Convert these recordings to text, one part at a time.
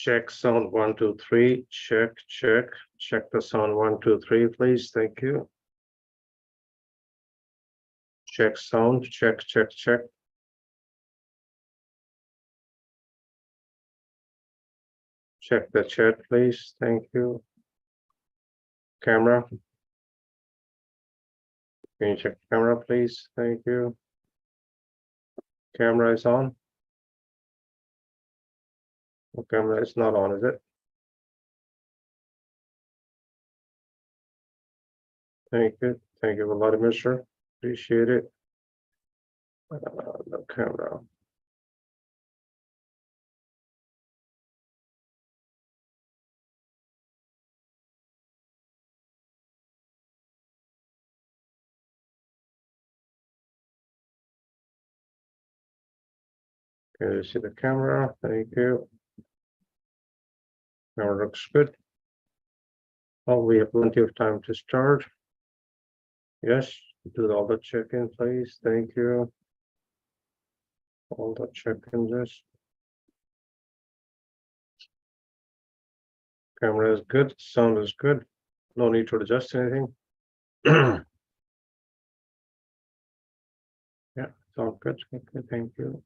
Check sound 1, 2, 3. Check, check. Check the sound 1, 2, 3, please. Thank you. Check sound. Check, check, check. Check the chat, please. Thank you. Camera. Can you check camera, please? Thank you. Camera is on. The camera is not on, is it? Thank you. Thank you, Vladimir, sir. Appreciate it. The camera. Can you see the camera? Thank you. Camera looks good. Oh, we have plenty of time to start. Yes, do all the check-in, please. Thank you. All the check-ins. Yes. Camera is good. Sound is good. No need to adjust anything. Yeah, it's all good. Okay, thank you.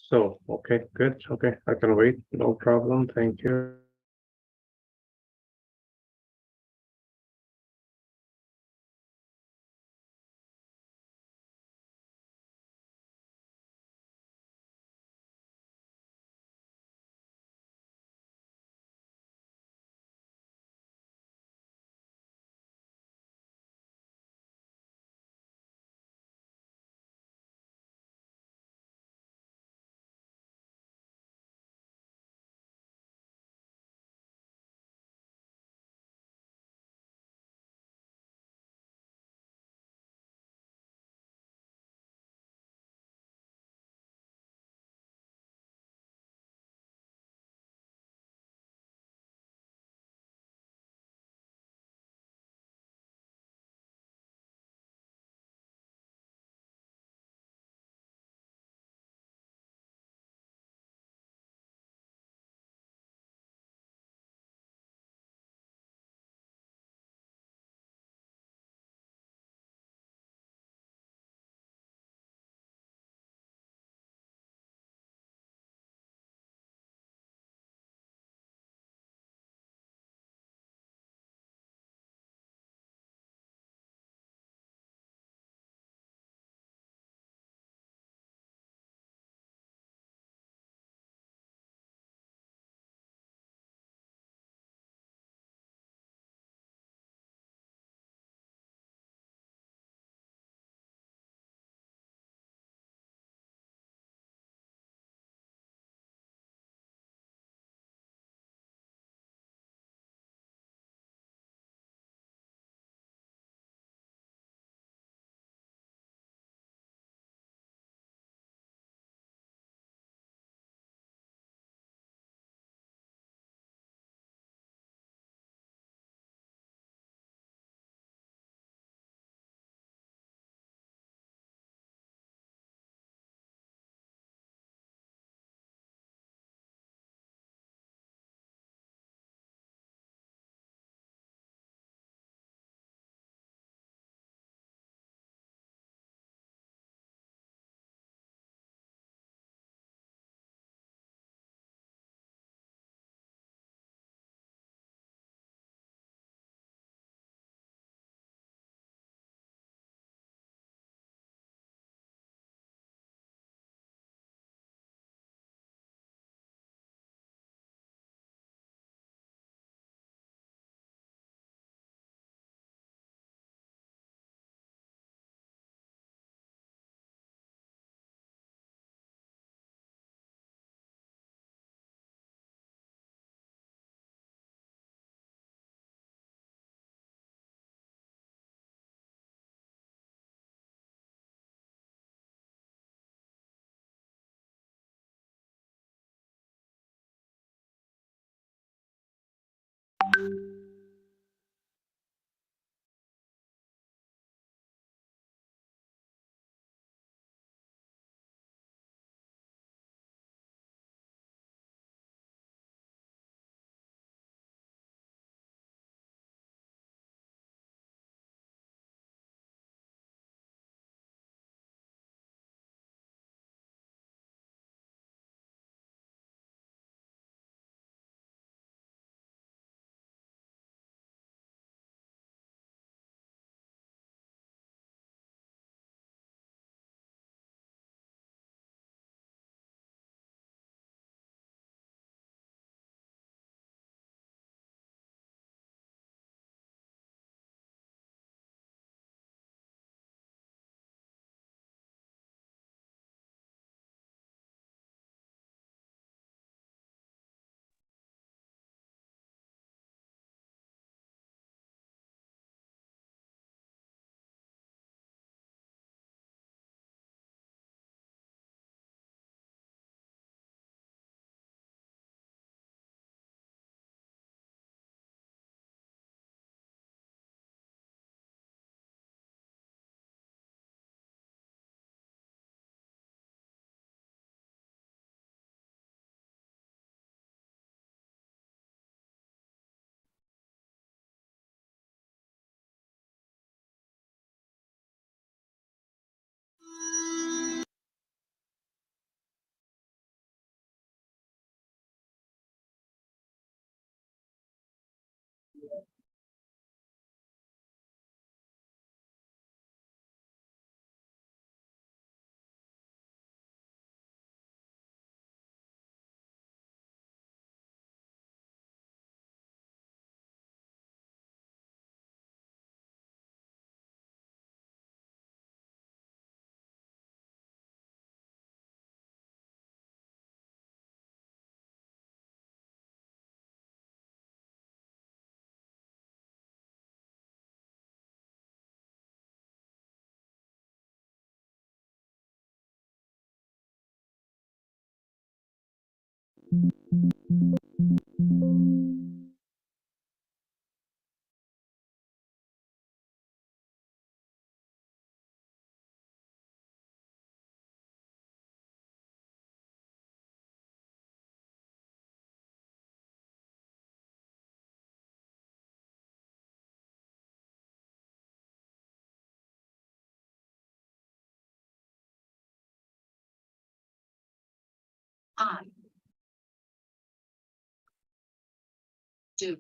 So, okay, good. Okay, I can wait. No problem. Thank you. I do.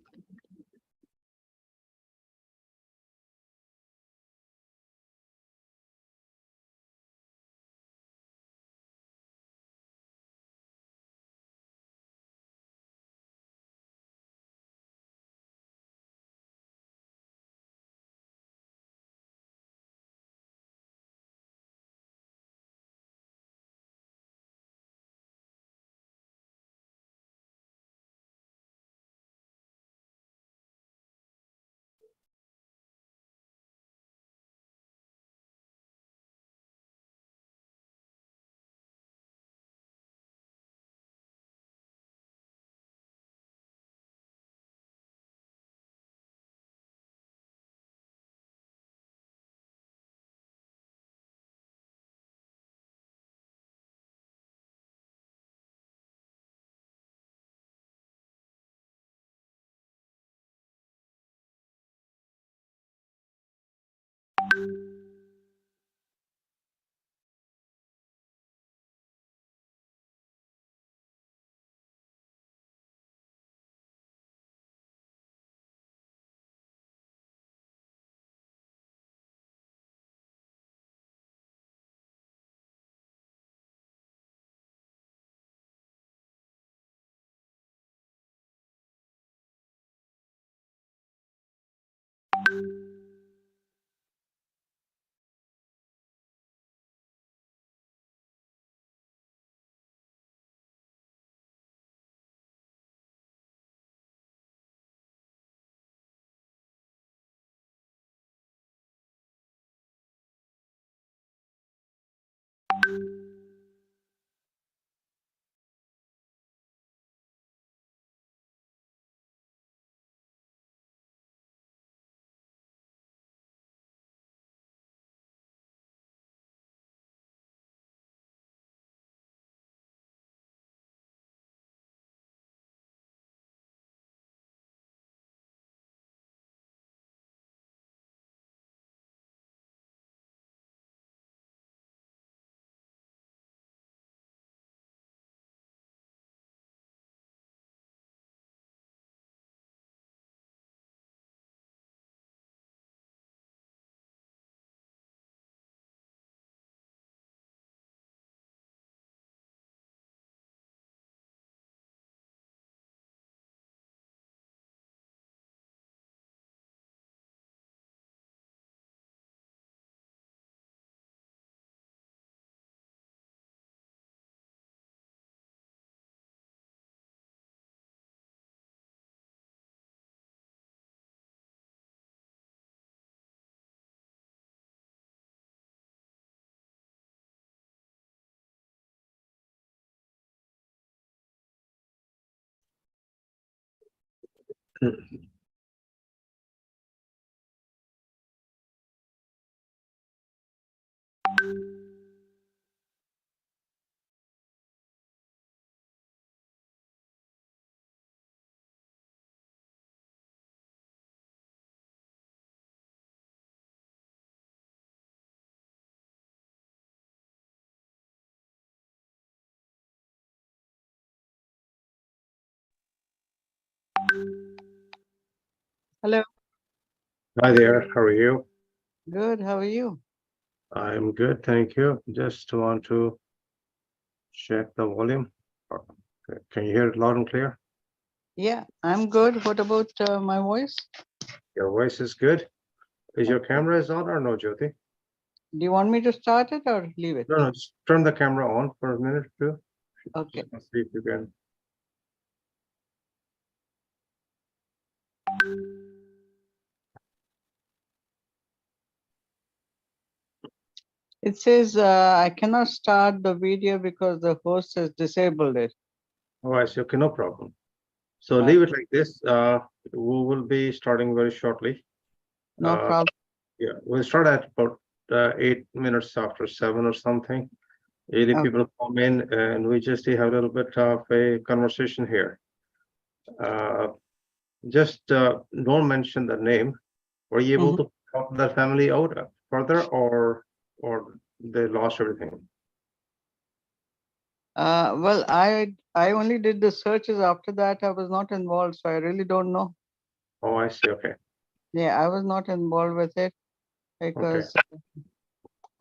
Hello. Hi there, how are you? Good. How are you? I'm good, thank you. Just want to check the volume. Can you hear it loud and clear? Yeah, I'm good. What about my voice? Your voice is good. Is your Okay. camera is on or no, Jyoti? Do you want me to start it or leave it? No, just turn the camera on for a minute or two. Okay. Let's see if you can. It says I cannot start the video because the host has disabled it. Oh, I see. Okay, no problem. So leave it like this. We will be starting very shortly. No Uh, problem. yeah, we'll start at about 8 minutes after 7 or something. 80 Okay. people come in and we just have a little bit of a conversation here. Just don't mention the name. Were you able Mhm. to help the family out further, or they lost everything? Well, I only did the searches. After that, I was not involved, so I really don't know. Oh, I see. Okay. Yeah, I was not involved with it because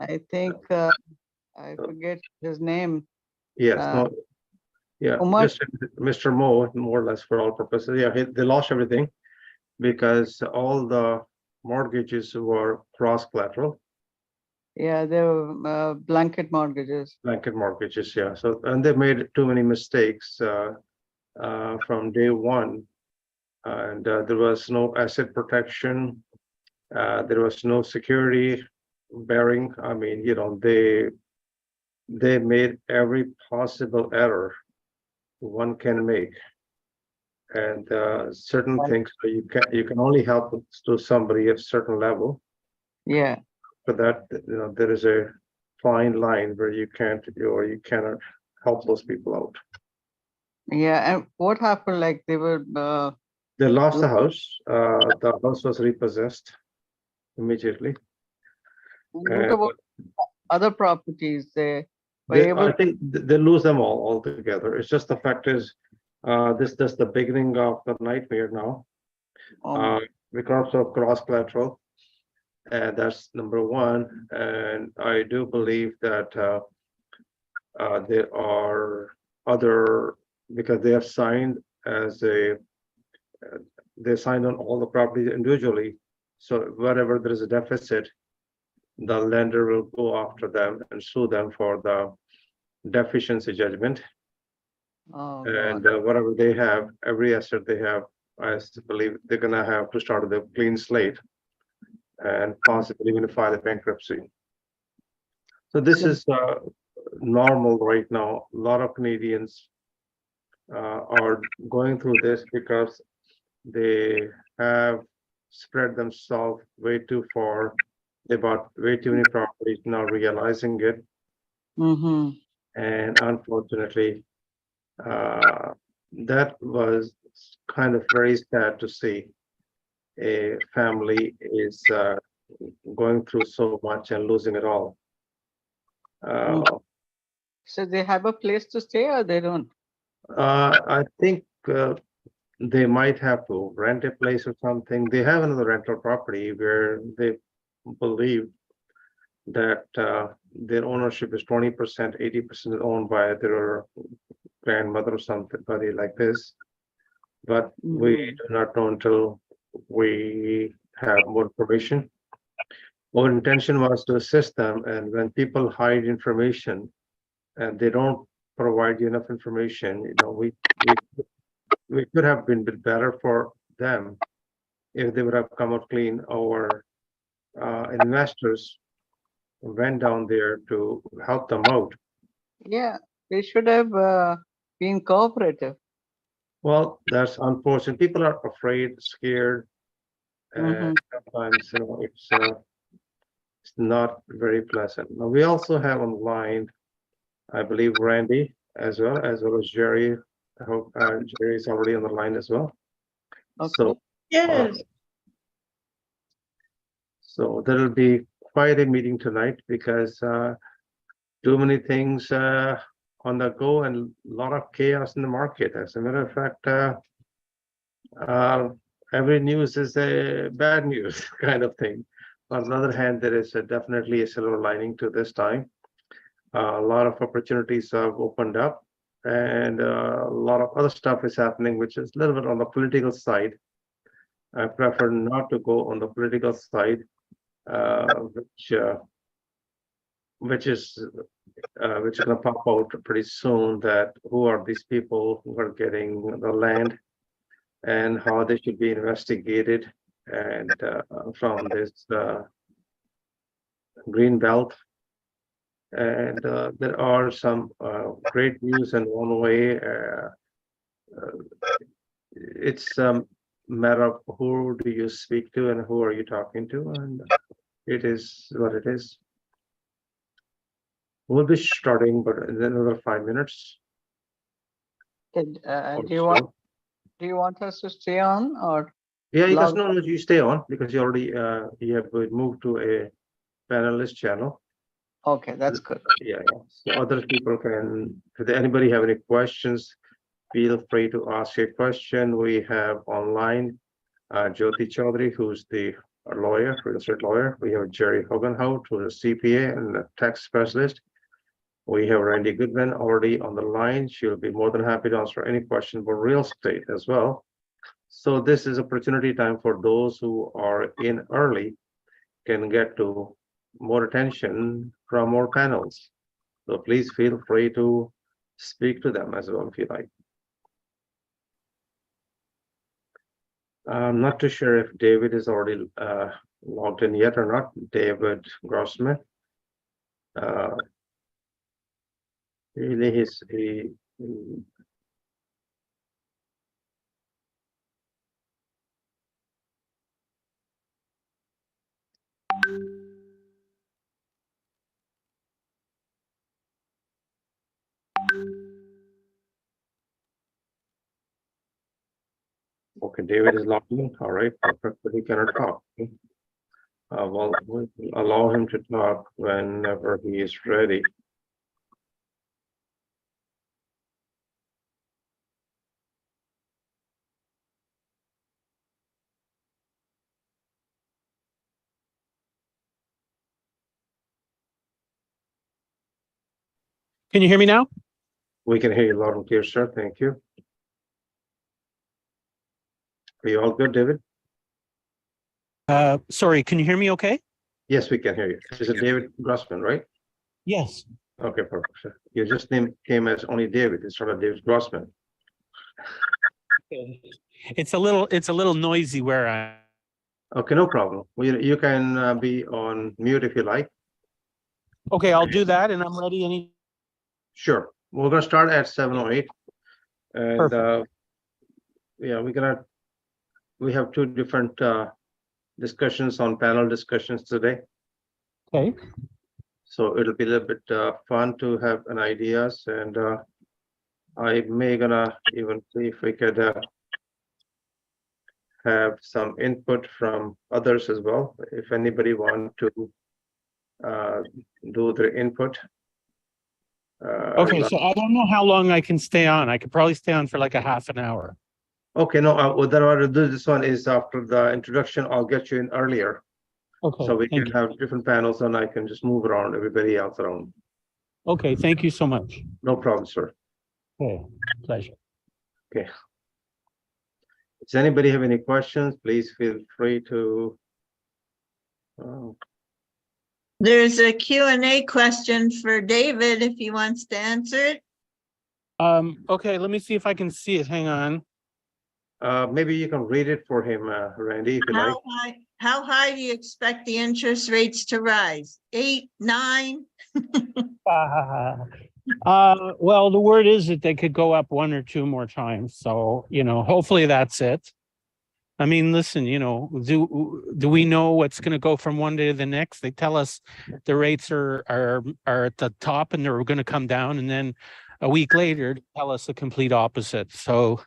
I think I forget his name. Yes. Uh, No. Yeah. Umar. Just Mr. Mo, more or less for all purposes. Yeah. They lost everything because all the mortgages were cross collateral, Yeah, they were blanket mortgages. blanket mortgages. Yeah. So and they made too many mistakes from day one, and there was no asset protection. There was no security bearing. I mean, they made every possible error one can make, and certain things you can only help to somebody at a certain level. Yeah. For that, there is a fine line where you can't or you cannot help those people out. Yeah, and what happened? Like they were. They lost the house. The house was repossessed immediately. What And about other properties? They were I able. think they lose them all altogether. It's just the fact is, this just the beginning of the nightmare now, Um, because of cross collateral, and that's number one. And I do believe that there are other, because they have signed as a, they signed on all the properties individually. So wherever there is a deficit, the lender will go after them and sue them for the deficiency judgment. oh And God. whatever they have, every asset they have, I believe they're gonna have to start with a clean slate and possibly even file a bankruptcy. So this So, is normal right now. A lot of Canadians are going through this because they have spread themselves way too far. They bought way too many properties, now realizing it. mm-hmm. And unfortunately, that was kind of very sad to see. A family is going through so much and losing it all. Mm. Uh, So they have a place to stay or they don't? I think they might have to rent a place or something. They have another rental property where they believe that their ownership is 20%, 80% owned by their grandmother or somebody like this. But we Mhm. do not know until we have more information. Our intention was to assist them, and when people hide information and they don't provide you enough information, we could have been bit better for them if they would have come out clean. Our investors went down there to help them out. Yeah, they should have been cooperative. Well, that's unfortunate. People are afraid, scared, and sometimes, it's not very pleasant. Now, we also have online, I believe, Randy as well as Jerry. I hope Jerry is already on the line as well. Okay. So, Yes. so there'll be quite a meeting tonight because too many things on the go and a lot of chaos in the market. As a matter of fact, uh, every news is a bad news kind of thing. On the other hand, there is definitely a silver lining to this time. A lot of opportunities have opened up, and a lot of other stuff is happening, which is a little bit on the political side. I prefer not to go on the political side, uh, which uh, which is which is going to pop out pretty soon. That who are these people who are getting the land and how they should be investigated, and from this green belt. And there are some great news in one way. It's a matter of who do you speak to and who are you talking to, and it is what it is. We'll be starting, but in another 5 minutes. Okay, or do you want so. us to stay on or? Yeah, you guys log- know you stay on because you already you have moved to a panelist channel. Okay, that's good. Yeah, so other people can. If anybody have any questions, feel free to ask a question. We have online Jyoti Chaudhary, who's the lawyer, real estate lawyer. We have Jerry Hogenhout, who's a CPA and a tax specialist. We have Randy Goodman already on the line. She'll be more than happy to answer any question about real estate as well. So this is opportunity time for those who are in early can get to more attention from more panels. So please feel free to speak to them as well if you like. I'm not too sure if David is already logged in yet or not. David Grossman. Really, okay, David is logged in. All right, perfect, but he cannot talk. Well, we'll allow him to talk whenever he is ready. Can you hear me now? We can hear you loud and clear, sir. Thank you. Are you all good, David? Sorry, can you hear me okay? Yes, we can hear you. This is David Grossman, right? Yes. Okay, perfect, sir. Your just name came as only David. It's sort of David Grossman. It's a little noisy where I. Okay, no problem. Well, you can be on mute if you like. Okay, I'll do that and I'm ready any. Sure. We're gonna start at 7:08. And Perfect. yeah, we have two different discussions on panel discussions today. Okay. So it'll be a little bit fun to have an ideas, and I may gonna even see if we could have some input from others as well. If anybody want to do their input. Okay, so I don't know how long I can stay on. I could probably stay on for like a half an hour. Okay, no, what I want to do this one is after the introduction, I'll get you in earlier. Okay. So we thank can you. have different panels and I can just move around everybody else around. Okay, thank you so much. No problem, sir. Okay, pleasure. Does anybody have any questions? Please feel free to. Oh, There's a Q&A question for David if he wants to answer it. Okay, let me see if I can see it. Hang on. maybe you can read it for him, Randy, if you like. How high do you expect the interest rates to rise? 8, 9? Well, the word is that they could go up one or two more times. So, hopefully that's it. I mean, listen, do we know what's going to go from one day to the next? They tell us the rates are at the top and they're going to come down, and then a week later tell us the complete opposite. So,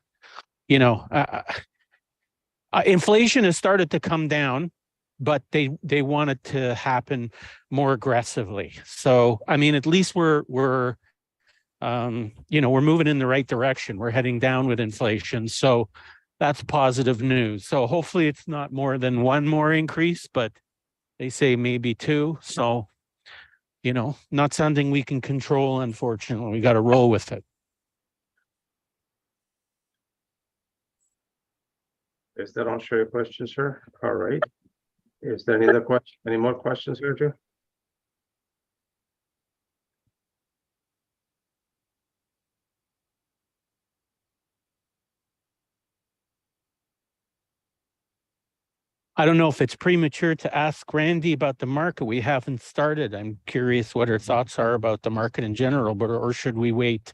inflation has started to come down, but they want it to happen more aggressively. So, I mean, at least we're moving in the right direction. We're heading down with inflation. So that's positive news. So hopefully it's not more than one more increase, but they say maybe two. So, not something we can control, unfortunately. We got to roll with it. Is that answer your question, sir? All right. Is there any more questions here, Joe? I don't know if it's premature to ask Randy about the market. We haven't started. I'm curious what her thoughts are about the market in general, or should we wait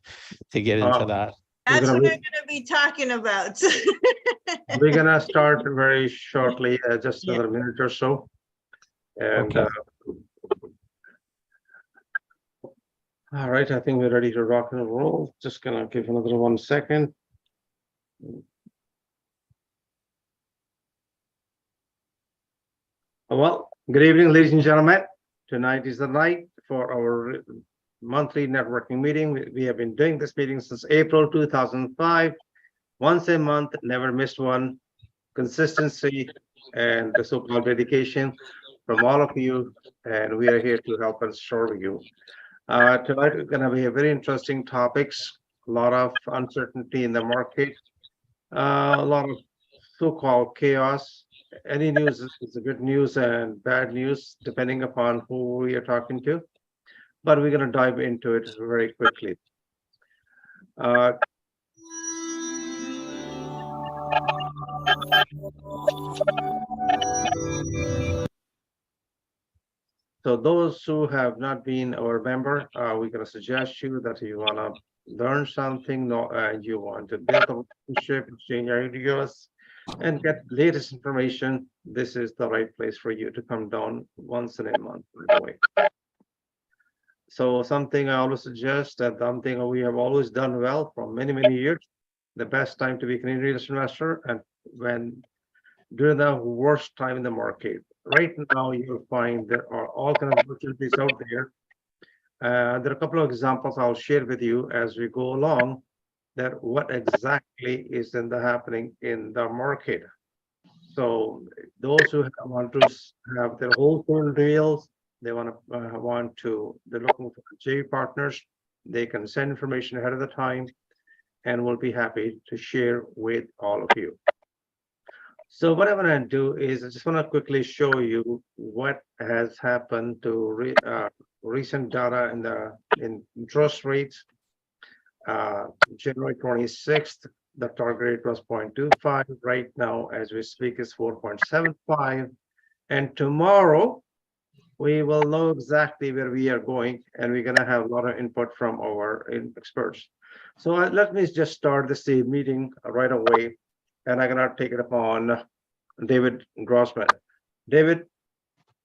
to get into that? That's gonna what I'm be- gonna be talking about. We're gonna start very shortly, just Yeah. another minute or so. And Okay. all right, I think we're ready to rock and roll. Just gonna give another 1 second. Well, good evening, ladies and gentlemen. Tonight is the night for our monthly networking meeting. We have been doing this meeting since April 2005. Once a month, never missed one. Consistency and the so-called dedication from all of you, and we are here to help and serve you. Tonight is going to be a very interesting topics. A lot of uncertainty in the market, a lot of so-called chaos. Any news is a good news and bad news, depending upon who we are talking to. But we're going to dive into it very quickly. So those who have not been our member, we're going to suggest you that you want to learn something, you want to build a relationship, exchange ideas, and get latest information. This is the right place for you to come down once in a month, by the way. So something I always suggest, that something we have always done well for many, many years, the best time to be a Canadian real estate investor, and when during the worst time in the market. Right now, you'll find there are all kinds of opportunities out there. There are a couple of examples I'll share with you as we go along, that what exactly is happening in the market. So those who want to have their wholesale deals, they they're looking for JV partners, they can send information ahead of the time, and we'll be happy to share with all of you. So what I'm going to do is I just want to quickly show you what has happened to recent data in interest rates. January 26th, the target rate was 0.25. Right now, as we speak, is 4.75. And tomorrow, we will know exactly where we are going, and we're going to have a lot of input from our experts. So let me just start this meeting right away. And I'm going to take it upon David Grossman. David,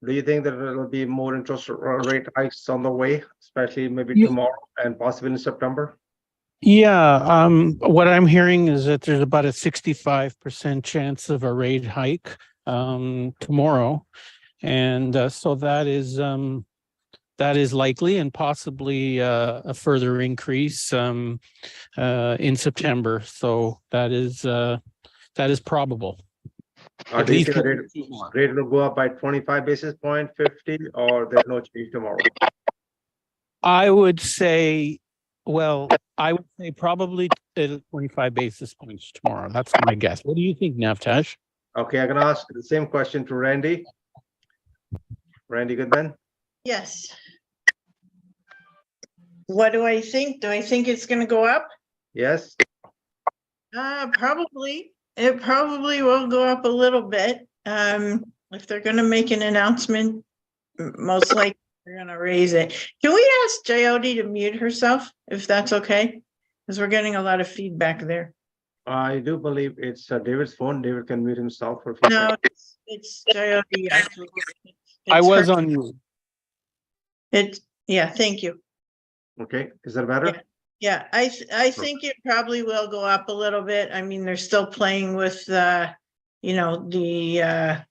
do you think that there will be more interest rate hikes on the way, especially maybe tomorrow and possibly in September? Yeah, what I'm hearing is that there's about a 65% chance of a rate hike tomorrow. And so that is likely, and possibly a further increase in September. So that is probable. Do you think the rate will go up by 25 basis point, 50, or there's no change tomorrow? I would say probably 25 basis points tomorrow. That's my guess. What do you think, Navtash? Okay, I'm going to ask the same question to Randy. Randy Goodman? Yes. What do I think? Do I think it's gonna go up? Yes. Probably. It probably will go up a little bit. If they're gonna make an announcement, most likely We're gonna raise it. Can we ask Jyoti to mute herself, if that's okay? Because we're getting a lot of feedback there. I do believe it's David's phone. David can mute himself for a few No, seconds. it's Jyoti. Actually. I It's was her- on mute. yeah, thank you. Okay, is that better? Yeah, I think it probably will go up a little bit. I mean, they're still playing with you know, the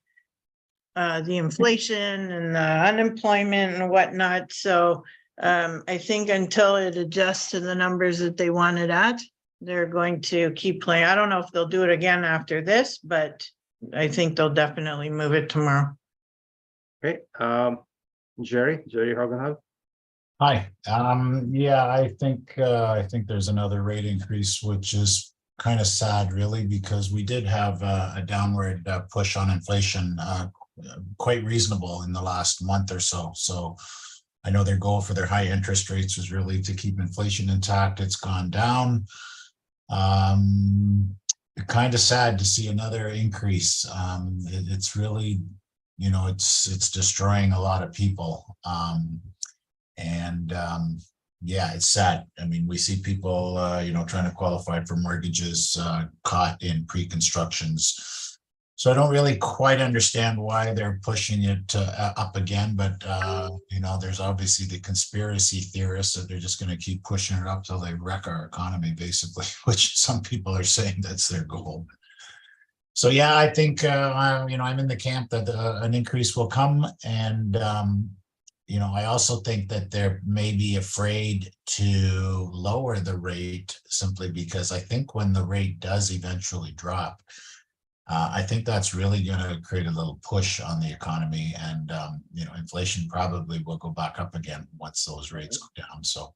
inflation and the unemployment and whatnot. So I think until it adjusts to the numbers that they want it at, they're going to keep playing. I don't know if they'll do it again after this, but I think they'll definitely move it tomorrow. Okay, Jerry Hogenhout. Hi, yeah, I think there's another rate increase, which is kind of sad, really, because we did have a downward push on inflation, quite reasonable in the last month or so. So I know their goal for their high interest rates was really to keep inflation intact. It's gone down. Kind of sad to see another increase. It's really, you know, it's destroying a lot of people. Yeah, it's sad. I mean, we see people, you know, trying to qualify for mortgages caught in pre-constructions. So I don't really quite understand why they're pushing it up again, but, you know, there's obviously the conspiracy theorists that they're just going to keep pushing it up till they wreck our economy, basically, which some people are saying that's their goal. So, yeah, I think, you know, I'm in the camp that an increase will come. And, you know, I also think that they're maybe afraid to lower the rate simply because I think when the rate does eventually drop, I think that's really going to create a little push on the economy, and you know, inflation probably will go back up again once those rates go down. So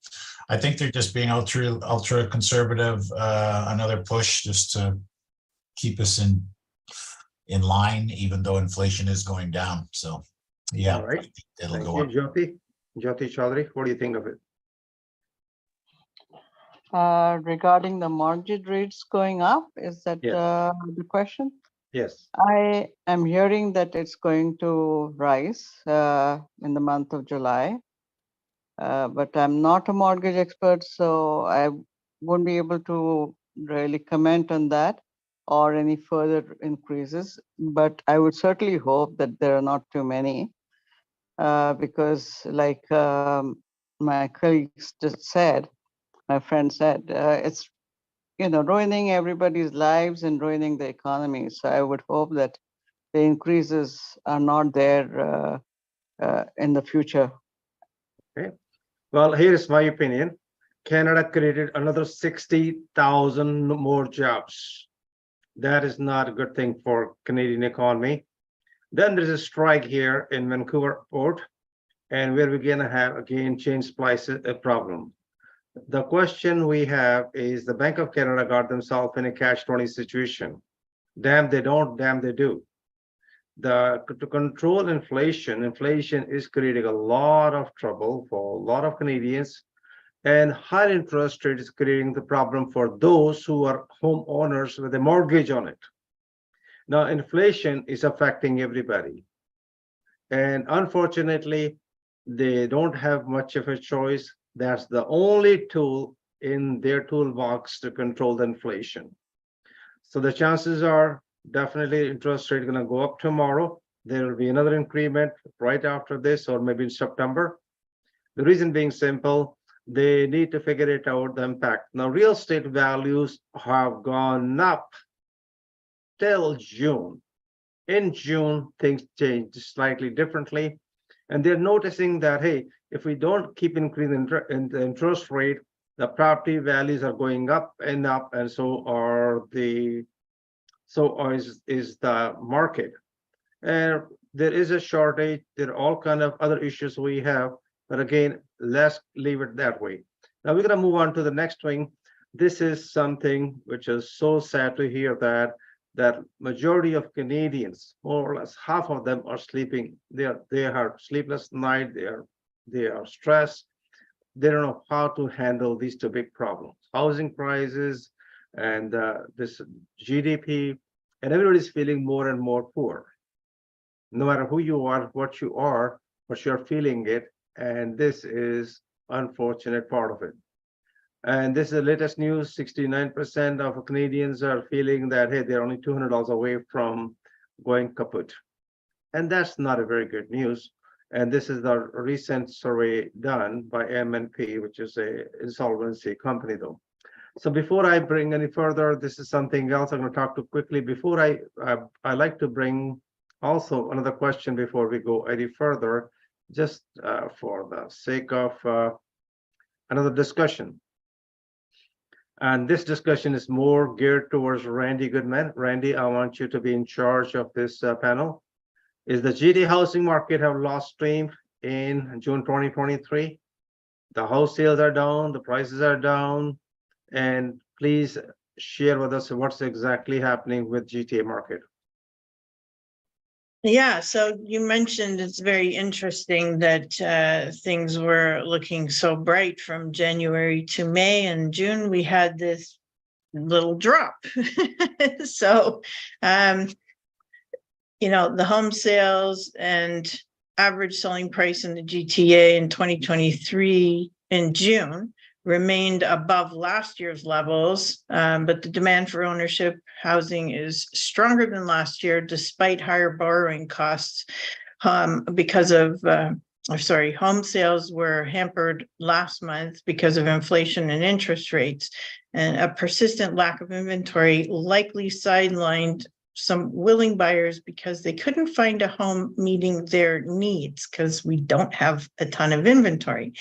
I think they're just being ultra conservative, another push just to keep us in line, even though inflation is going down. So yeah, All right. it'll Thank go you, up. Jyoti Chaudhary. What do you think of it? Regarding the mortgage rates going up, is that Yes. the question? Yes. I am hearing that it's going to rise in the month of July, but I'm not a mortgage expert, so I won't be able to really comment on that or any further increases. But I would certainly hope that there are not too many, because like my colleagues just said, my friend said, it's, you know, ruining everybody's lives and ruining the economy. So I would hope that the increases are not there in the future. Okay. Well, here's my opinion. Canada created another 60,000 more jobs. That is not a good thing for Canadian economy. Then there's a strike here in Vancouver Port, and we're going to have again change splices a problem. The question we have is the Bank of Canada got themselves in a catch-20 situation. Damn they don't, damn they do. To control inflation is creating a lot of trouble for a lot of Canadians, and high interest rate is creating the problem for those who are homeowners with a mortgage on it. Now, inflation is affecting everybody, and unfortunately, they don't have much of a choice. That's the only tool in their toolbox to control the inflation. So the chances are definitely interest rate going to go up tomorrow. There will be another increment right after this, or maybe in September. The reason being simple, they need to figure it out, the impact. Now, real estate values have gone up till June. In June, things changed slightly differently. And they're noticing that, hey, if we don't keep increasing the interest rate, the property values are going up, and so are the is the market. And there is a shortage. There are all kind of other issues we have, but again, let's leave it that way. Now we're going to move on to the next thing. This is something which is so sad to hear that majority of Canadians, more or less half of them, are sleeping. They have sleepless night. They are stressed. They don't know how to handle these two big problems: housing prices and this GDP, and everybody's feeling more and more poor. No matter who you are, what you're feeling it, And this is unfortunate part of it. And this is the latest news, 69% of Canadians are feeling that, hey, they're only $200 away from going kaput. And that's not a very good news. And this is the recent survey done by MNP, which is a insolvency company though. So before I bring any further, this is something else I'm going to talk to quickly. Before I like to bring also another question before we go any further, just for the sake of another discussion. And this discussion is more geared towards Randy Goodman. Randy, I want you to be in charge of this panel. Is the GTA housing market have lost steam in June 2023? The house sales are down, the prices are down, and please share with us what's exactly happening with GTA market. Yeah, so you mentioned it's very interesting that things were looking so bright from January to May, and June we had this little drop. So you know, the home sales and average selling price in the GTA in 2023 in June remained above last year's levels, but the demand for ownership housing is stronger than last year despite higher borrowing costs because of home sales were hampered last month because of inflation and interest rates, and a persistent lack of inventory likely sidelined some willing buyers because they couldn't find a home meeting their needs because we don't have a ton of inventory.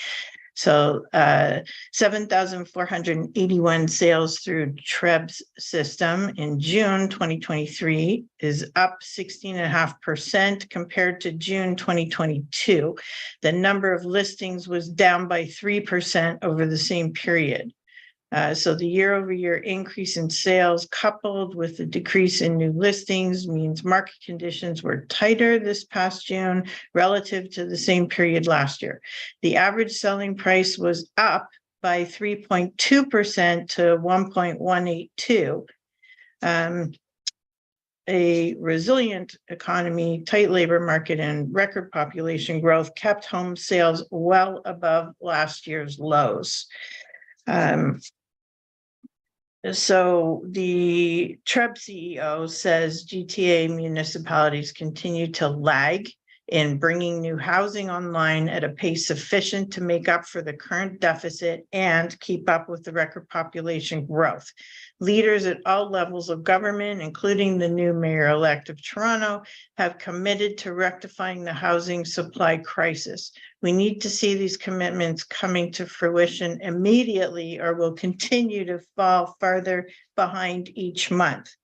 So 7,481 sales through TREB's system in June 2023 is up 16.5% compared to June 2022. The number of listings was down by 3% over the same period. So the year-over-year increase in sales coupled with the decrease in new listings means market conditions were tighter this past June relative to the same period last year. The average selling price was up by 3.2% to 1.182. A resilient economy, tight labor market, and record population growth kept home sales well above last year's lows. So the TREB CEO says GTA municipalities continue to lag in bringing new housing online at a pace sufficient to make up for the current deficit and keep up with the record population growth. Leaders at all levels of government, including the new mayor-elect of Toronto, have committed to rectifying the housing supply crisis. We need to see these commitments coming to fruition immediately or will continue to fall farther behind each month.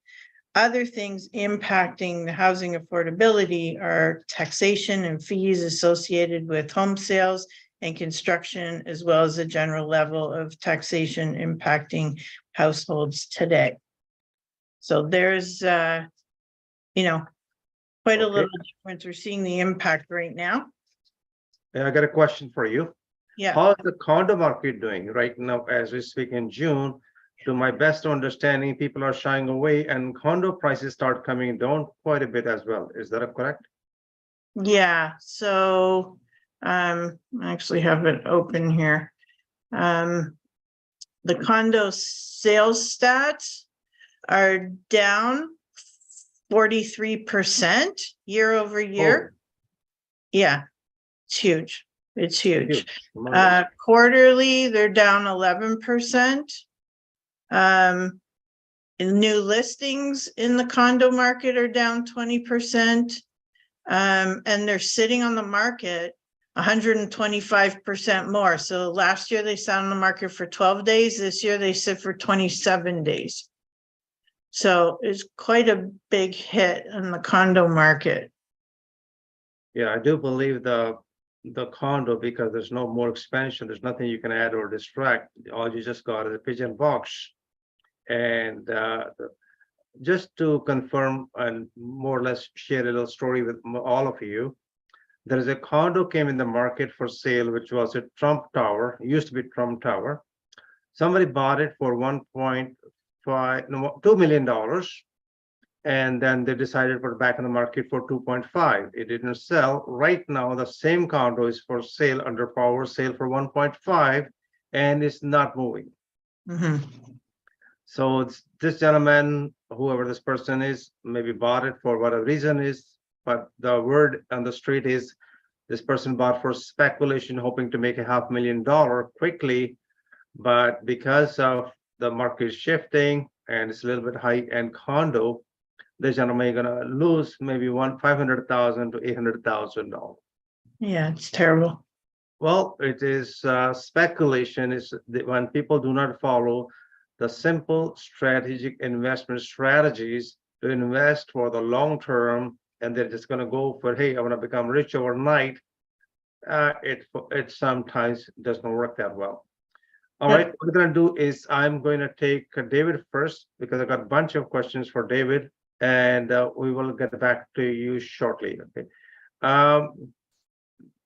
Other things impacting the housing affordability are taxation and fees associated with home sales and construction, as well as the general level of taxation impacting households today. So there's, quite a little difference. We're seeing the impact right now. I got a question for you. Yeah. How is the condo market doing right now as we speak in June? To my best understanding, people are shying away and condo prices start coming down quite a bit as well. Is that correct? Yeah, so I actually have it open here. The condo sales stats are down 43% year over year. Yeah, it's huge. It's huge. Quarterly, they're down 11%. New listings in the condo market are down 20%. And they're sitting on the market 125% more. So last year they sat on the market for 12 days. This year they sit for 27 days. So it's quite a big hit in the condo market. Yeah, I do believe the condo, because there's no more expansion, there's nothing you can add or distract. All you just got is a pigeon box. And just to confirm and more or less share a little story with all of you, there is a condo came in the market for sale, which was a Trump Tower. It used to be Trump Tower. Somebody bought it for $2 million, and then they decided to put it back in the market for 2.5. It didn't sell. Right now, the same condo is for sale under power sale for 1.5, and it's not moving. Mhm. So this gentleman, whoever this person is, maybe bought it for whatever reason is, but the word on the street is this person bought for speculation, hoping to make $500,000 quickly. But because of the market shifting and it's a little bit high-end condo, the gentleman is gonna lose maybe $500,000 to $800,000. Yeah, it's terrible. Well, it is speculation is when people do not follow the simple strategic investment strategies to invest for the long term, and they're just going to go for, hey, I want to become rich overnight. It sometimes doesn't work that well. All right, what we're going to do is I'm going to take David first because I got a bunch of questions for David, and we will get back to you shortly. Okay.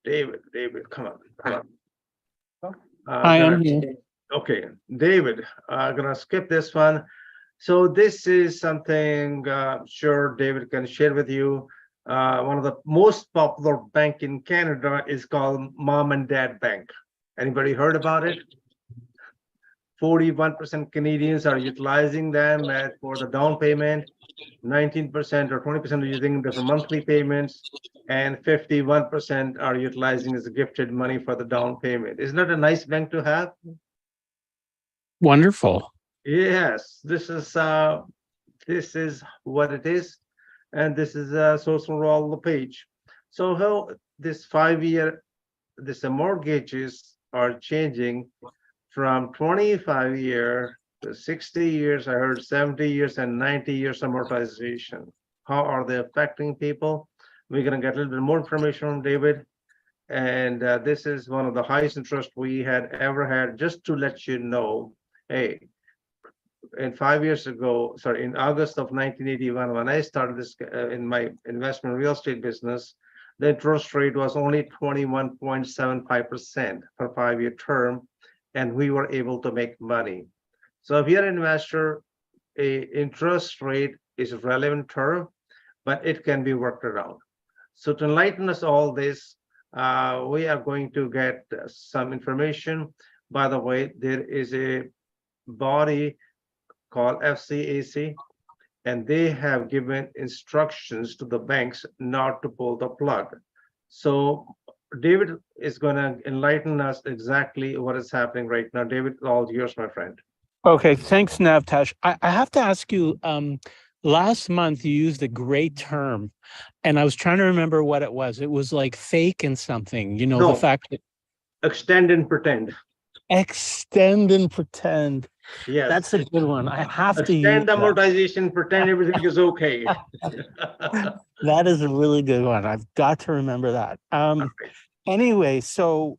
David, come on. I am here. Okay, David, I'm gonna skip this one. So this is something sure David can share with you. One of the most popular bank in Canada is called Mom and Dad Bank. Anybody heard about it? 41% Canadians are utilizing them for the down payment. 19% or 20% are using them for monthly payments, and 51% are utilizing as gifted money for the down payment. Isn't that a nice bank to have? Wonderful. Yes, this is what it is, and this is social roll the page. So how this 5-year, this mortgages are changing from 25-year to 60 years. I heard 70 years and 90 years amortization. How are they affecting people? We're gonna get a little bit more information from David. And this is one of the highest interest we had ever had, just to let you know, hey, in 5 years ago, sorry, in August of 1981, when I started this in my investment real estate business, the interest rate was only 21.75% for 5-year term, and we were able to make money. So if you're an investor, a interest rate is a relevant term, but it can be worked around. So to enlighten us all this, we are going to get some information. By the way, there is a body called FCAC, and they have given instructions to the banks not to pull the plug. So David is going to enlighten us exactly what is happening right now. David, all yours, my friend. Okay, thanks, Navtash. I have to ask you, last month you used a great term, and I was trying to remember what it was. It was like fake and something, you know, No. the fact that Extend and pretend. extend and pretend. Yes. That's a good one. I have to use Extend that. amortization, pretend everything is okay. That is a really good one. I've got to remember that. Anyway, so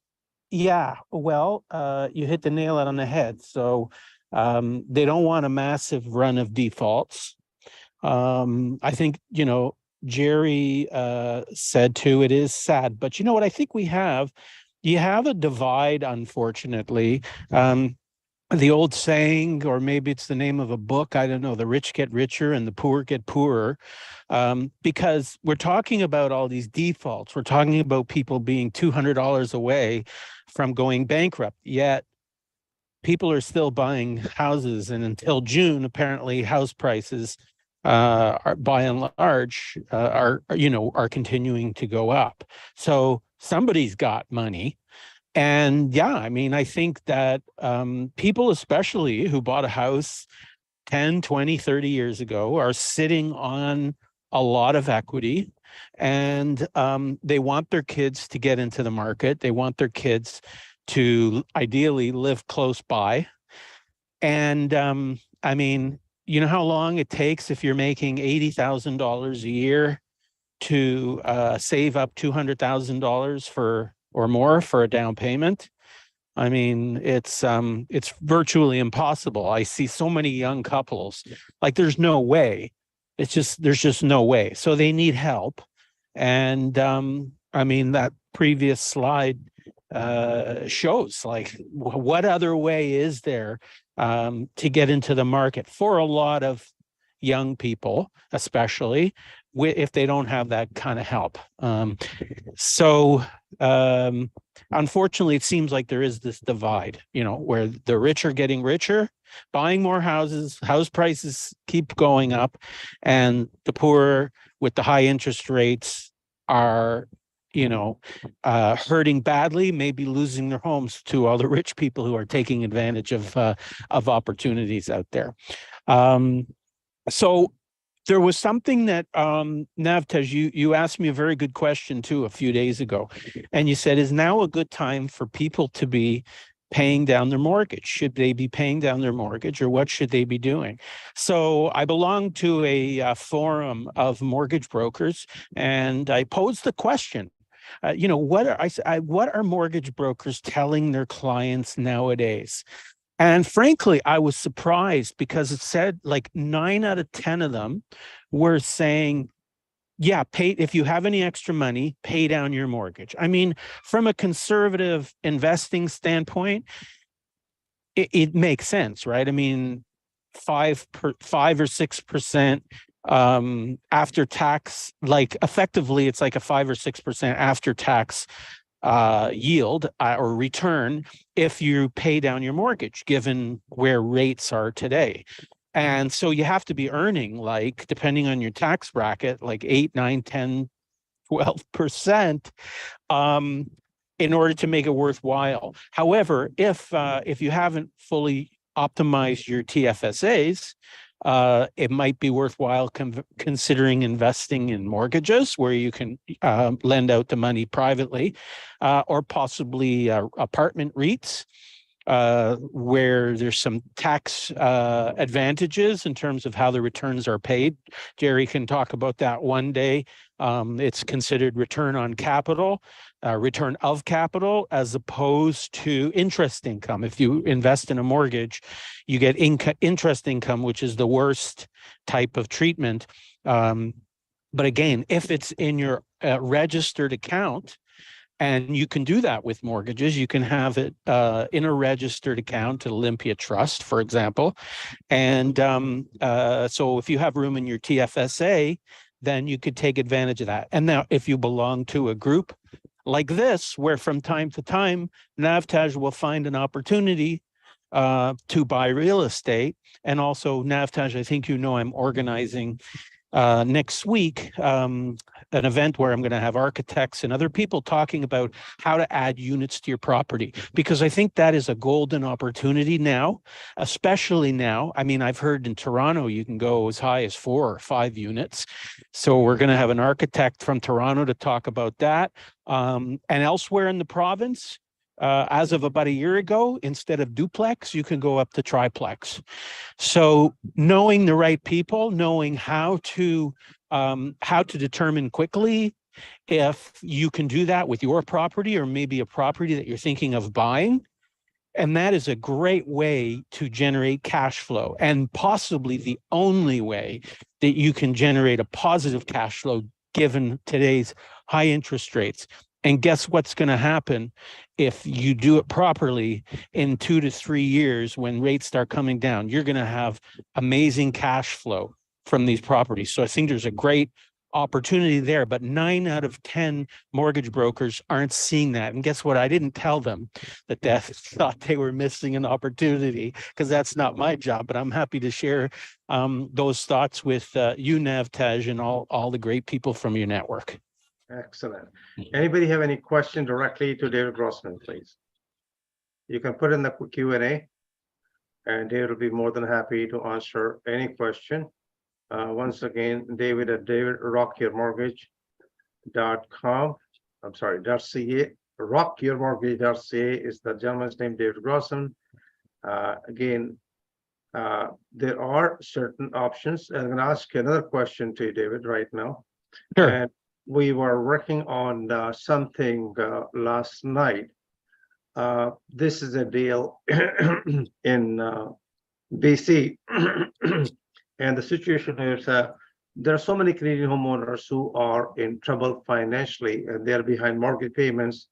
yeah, well, you hit the nail on the head. So they don't want a massive run of defaults. I think, you know, Jerry said too, it is sad, but you know what I think you have a divide, unfortunately. The old saying, or maybe it's the name of a book, I don't know, the rich get richer and the poor get poorer, because we're talking about all these defaults. We're talking about people being $200 away from going bankrupt, yet people are still buying houses. And until June, apparently house prices are by and large are continuing to go up. So somebody's got money. And yeah, I mean, I think that people, especially who bought a house 10, 20, 30 years ago, are sitting on a lot of equity, and they want their kids to get into the market. They want their kids to ideally live close by. And I mean, you know how long it takes if you're making $80,000 a year to save up $200,000 for or more for a down payment? I mean, it's virtually impossible. I see so many young couples, like there's no way. There's just no way. So they need help. And I mean, that previous slide shows like what other way is there to get into the market for a lot of young people, especially if they don't have that kind of help. So unfortunately, it seems like there is this divide, where the rich are getting richer, buying more houses, house prices keep going up, and the poor with the high interest rates are hurting badly, maybe losing their homes to all the rich people who are taking advantage of opportunities out there. So there was something that Navtej, you asked me a very good question too a few days ago, and you said, is now a good time for people to be paying down their mortgage? Should they be paying down their mortgage, or what should they be doing? So I belong to a forum of mortgage brokers, and I posed the question. What are mortgage brokers telling their clients nowadays? And frankly, I was surprised because it said like 9 out of 10 of them were saying, yeah, if you have any extra money, pay down your mortgage. I mean, from a conservative investing standpoint, it makes sense, right? I mean, 5 or 6% after tax, like effectively, it's like a 5 or 6% after tax yield or return if you pay down your mortgage, given where rates are today. And so you have to be earning, like, depending on your tax bracket, like 8, 9, 10, 12% in order to make it worthwhile. However, if you haven't fully optimized your TFSAs, it might be worthwhile considering investing in mortgages where you can lend out the money privately, or possibly apartment REITs, where there's some tax advantages in terms of how the returns are paid. Jerry can talk about that one day. It's considered return on capital, return of capital, as opposed to interest income. If you invest in a mortgage, you get interest income, which is the worst type of treatment. But again, if it's in your registered account, and you can do that with mortgages, you can have it in a registered account at Olympia Trust, for example. And so if you have room in your TFSA, then you could take advantage of that. And now if you belong to a group like this, where from time to time, Navtej will find an opportunity to buy real estate. And also, Navtej, I think I'm organizing next week an event where I'm going to have architects and other people talking about how to add units to your property, because I think that is a golden opportunity now, especially now. I mean, I've heard in Toronto you can go as high as 4 or 5 units. So we're going to have an architect from Toronto to talk about that. And elsewhere in the province, as of about a year ago, instead of duplex, you can go up to triplex. So knowing the right people, knowing how to determine quickly if you can do that with your property, or maybe a property that you're thinking of buying. And that is a great way to generate cash flow, and possibly the only way that you can generate a positive cash flow given today's high interest rates. And guess what's going to happen if you do it properly in 2 to 3 years when rates start coming down? You're going to have amazing cash flow from these properties. So I think there's a great opportunity there, but 9 out of 10 mortgage brokers aren't seeing that. And guess what? I didn't tell them that they thought they were missing an opportunity, because that's not my job, but I'm happy to share those thoughts with you, Navtej, and all the great people from your network. Excellent. Anybody have any question directly to David Grossman, please? You can put in the Q&A, and David will be more than happy to answer any question. Once again, David at davidrockyourmortgage.com. I'm sorry, .ca. Rockyourmortgage.ca is the gentleman's name, David Grossman. Again, there are certain options. And I'm going to ask you another question to you, David, right now. Sure. And we were working on something last night. This is a deal in BC. And the situation is there are so many Canadian homeowners who are in trouble financially, and they're behind mortgage payments.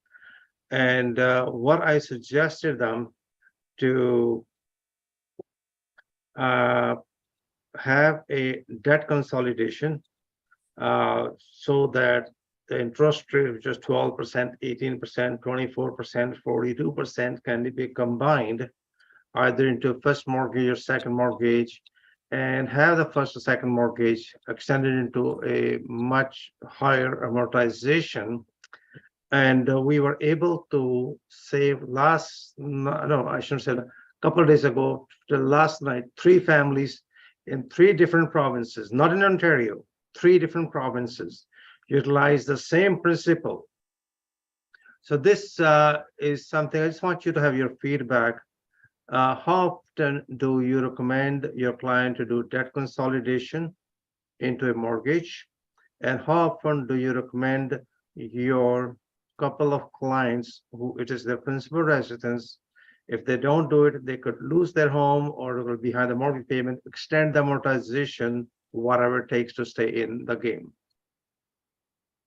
And what I suggested them to have a debt consolidation so that the interest rate, which is 12%, 18%, 24%, 42%, can be combined either into first mortgage or second mortgage, and have the first or second mortgage extended into a much higher amortization. And we were able to save no, I shouldn't say that, a couple of days ago, till last night, 3 families in 3 different provinces, not in Ontario, 3 different provinces, utilize the same principle. So this is something I just want you to have your feedback. How often do you recommend your client to do debt consolidation into a mortgage? And how often do you recommend your couple of clients who it is their principal residence, if they don't do it, they could lose their home or they will be behind the mortgage payment, extend the amortization, whatever it takes to stay in the game?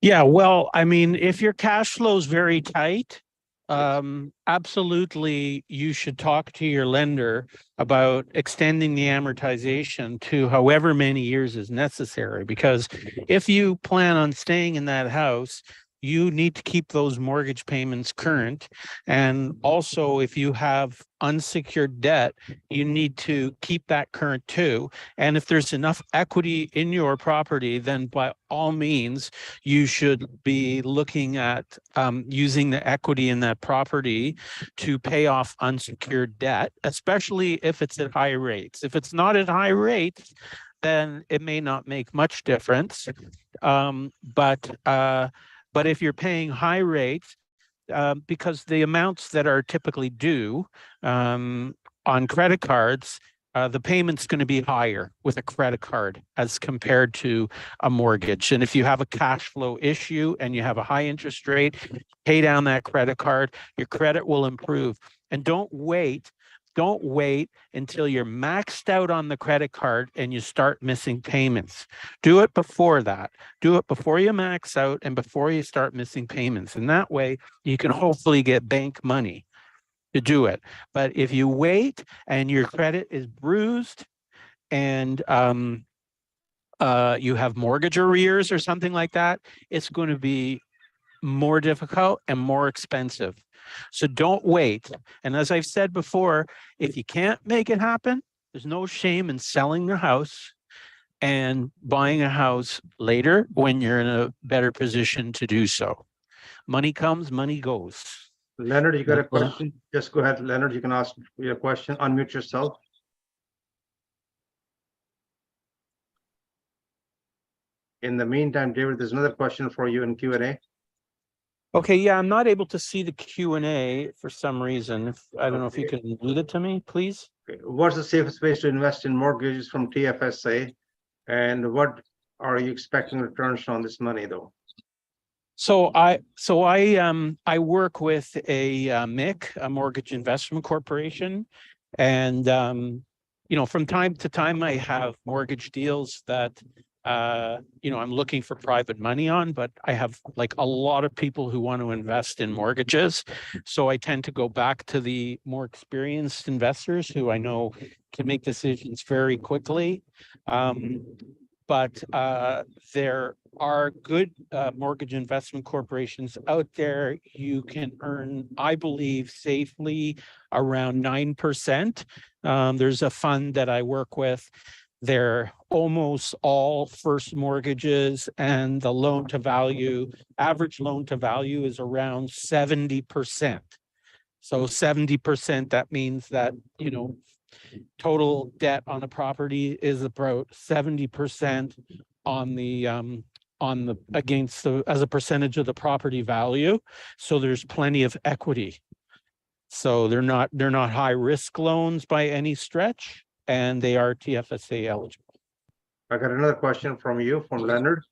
Yeah, well, I mean, if your cash flow is very tight, Yes. absolutely, you should talk to your lender about extending the amortization to however many years is necessary. Because if you plan on staying in that house, you need to keep those mortgage payments current. And also, if you have unsecured debt, you need to keep that current too. And if there's enough equity in your property, then by all means, you should be looking at using the equity in that property to pay off unsecured debt, especially if it's at high rates. If it's not at high rates, then it may not make much difference. But if you're paying high rates, because the amounts that are typically due on credit cards, the payment's going to be higher with a credit card as compared to a mortgage. And if you have a cash flow issue and you have a high interest rate, pay down that credit card, your credit will improve. And don't wait until you're maxed out on the credit card and you start missing payments. Do it before that. Do it before you max out and before you start missing payments. And that way you can hopefully get bank money to do it. But if you wait and your credit is bruised and you have mortgage arrears or something like that, it's going to be more difficult and more expensive. So don't wait. And as I've said before, if you can't make it happen, there's no shame in selling your house and buying a house later when you're in a better position to do so. Money comes, money goes. Leonard, you got a question? Just go ahead, Leonard, you can ask your question, unmute yourself. In the meantime, David, there's another question for you in Q&A. Okay, yeah, I'm not able to see the Q&A for some reason. I don't know if you can read it to me, please. Okay. What's the safest place to invest in mortgages from TFSA? And what are you expecting returns on this money, though? So I work with a MIC, a Mortgage Investment Corporation, and from time to time I have mortgage deals that I'm looking for private money on, but I have like a lot of people who want to invest in mortgages. So I tend to go back to the more experienced investors who I know can make decisions very quickly. But there are good mortgage investment corporations out there. You can earn, I believe, safely around 9%. There's a fund that I work with. They're almost all first mortgages, and the loan to value, average loan to value is around 70%. So 70%, that means that, total debt on a property is about 70% as a percentage of the property value. So there's plenty of equity. So they're not high risk loans by any stretch, and they are TFSA eligible. I got another question from Leonard.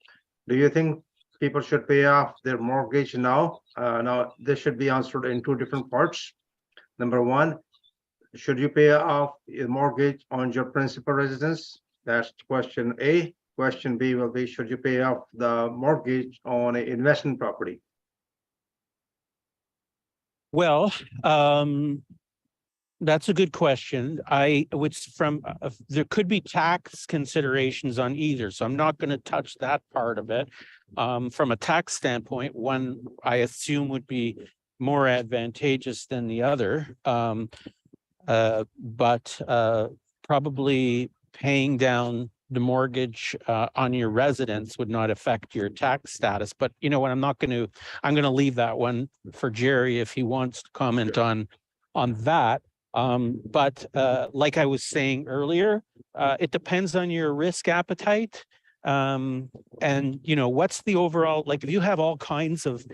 Do you think people should pay off their mortgage now? Now, this should be answered in 2 different parts. Number 1, should you pay off your mortgage on your principal residence? That's question A. Question B will be, should you pay off the mortgage on an investment property? Well, That's a good question. There could be tax considerations on either, so I'm not going to touch that part of it. From a tax standpoint, one I assume would be more advantageous than the other. But probably paying down the mortgage on your residence would not affect your tax status. But you know what, I'm going to leave that one for Jerry if he wants to comment on that. But like I was saying earlier, it depends on your risk appetite. And you know, what's the overall, like if you have all kinds of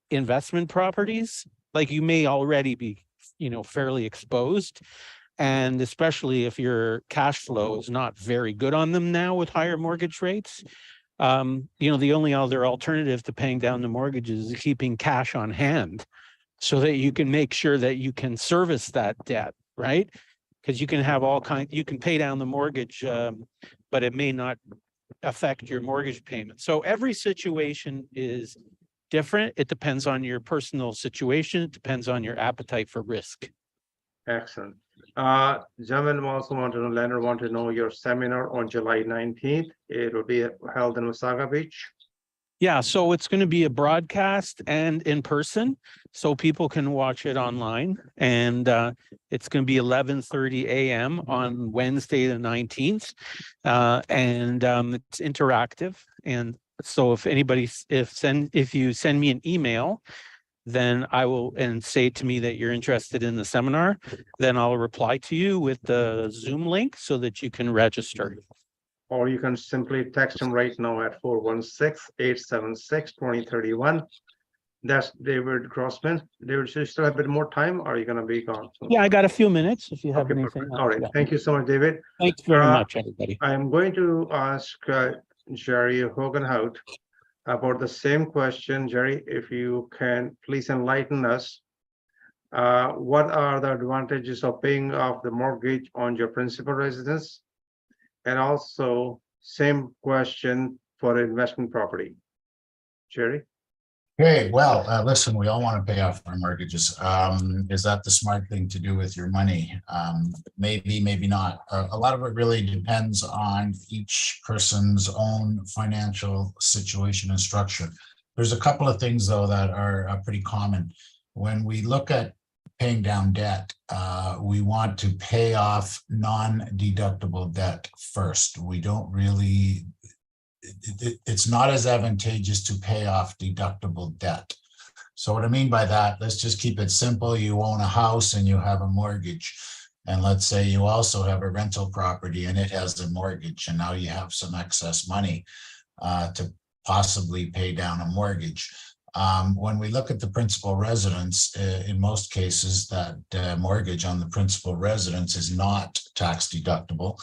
investment properties, like you may already be, you know, fairly exposed. And especially if your cash flow is not very good on them now with higher mortgage rates, you know, the only other alternative to paying down the mortgages is keeping cash on hand so that you can make sure that you can service that debt, right? Because you can have you can pay down the mortgage, but it may not affect your mortgage payment. So every situation is different. It depends on your personal situation. It depends on your appetite for risk. Excellent. Gentlemen also want to know, Leonard want to know your seminar on July 19th. It will be held in Wasaga Beach. Yeah, so it's going to be a broadcast and in person, so people can watch it online. And it's going to be 11:30 a.m. on Wednesday, the 19th. And it's interactive. And so if anybody, if you send me an email, then I will, and say to me that you're interested in the seminar, then I'll reply to you with the Zoom link so that you can register. Or you can simply text him right now at 416-876-2031. That's David Grossman. David, you still have a bit more time, or are you going to be gone? Yeah, I got a few minutes if you have Okay, anything. perfect. All right. Yeah. Thank you so much, David. Thanks very much, everybody. I'm going to ask Jerry Hogenhout about the same question. Jerry, if you can please enlighten us. What are the advantages of paying off the mortgage on your principal residence? And also, same question for investment property. Jerry? Okay, well, listen, we all want to pay off our mortgages. Is that the smart thing to do with your money? Maybe, maybe not. A lot of it really depends on each person's own financial situation and structure. There's a couple of things, though, that are pretty common. When we look at paying down debt, we want to pay off non-deductible debt first. We don't really, it's not as advantageous to pay off deductible debt. So what I mean by that, let's just keep it simple. You own a house and you have a mortgage. And let's say you also have a rental property and it has a mortgage, and now you have some excess money to possibly pay down a mortgage. When we look at the principal residence, in most cases, that mortgage on the principal residence is not tax deductible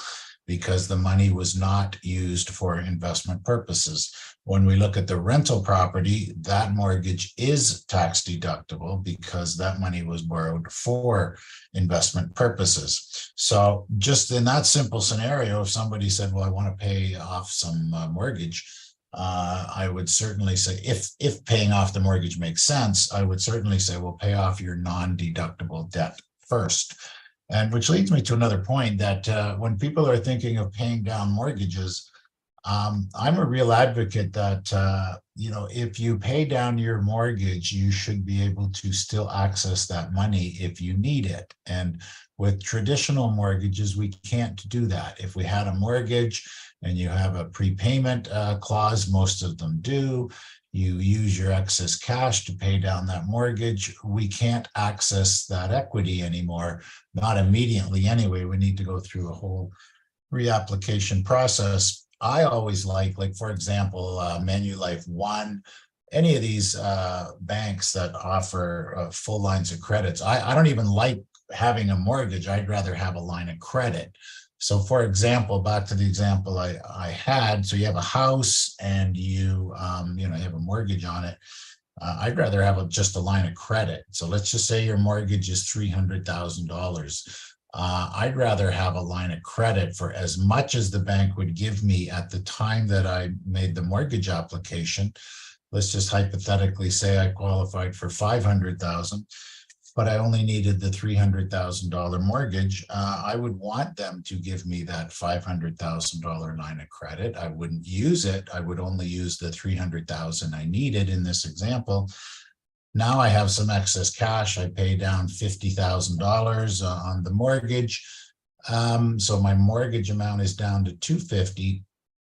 because the money was not used for investment purposes. When we look at the rental property, that mortgage is tax deductible because that money was borrowed for investment purposes. So just in that simple scenario, if somebody said, well, I want to pay off some mortgage, I would certainly say, if paying off the mortgage makes sense, I would certainly say, well, pay off your non-deductible debt first. And which leads me to another point that when people are thinking of paying down mortgages, I'm a real advocate that, you know, if you pay down your mortgage, you should be able to still access that money if you need it. And with traditional mortgages, we can't do that. If we had a mortgage and you have a prepayment clause, most of them do, you use your excess cash to pay down that mortgage, we can't access that equity anymore, not immediately anyway. We need to go through a whole reapplication process. I always like for example, Manulife One, any of these banks that offer full lines of credits. I don't even like having a mortgage. I'd rather have a line of credit. So for example, back to the example I had, so you have a house and you have a mortgage on it. I'd rather have just a line of credit. So let's just say your mortgage is $300,000. I'd rather have a line of credit for as much as the bank would give me at the time that I made the mortgage application. Let's just hypothetically say I qualified for $500,000. but I only needed the $300,000 mortgage, I would want them to give me that $500,000 line of credit. I wouldn't use it. I would only use the $300,000 I needed in this example. Now I have some excess cash. I pay down $50,000 on the mortgage. So my mortgage amount is down to $250,000,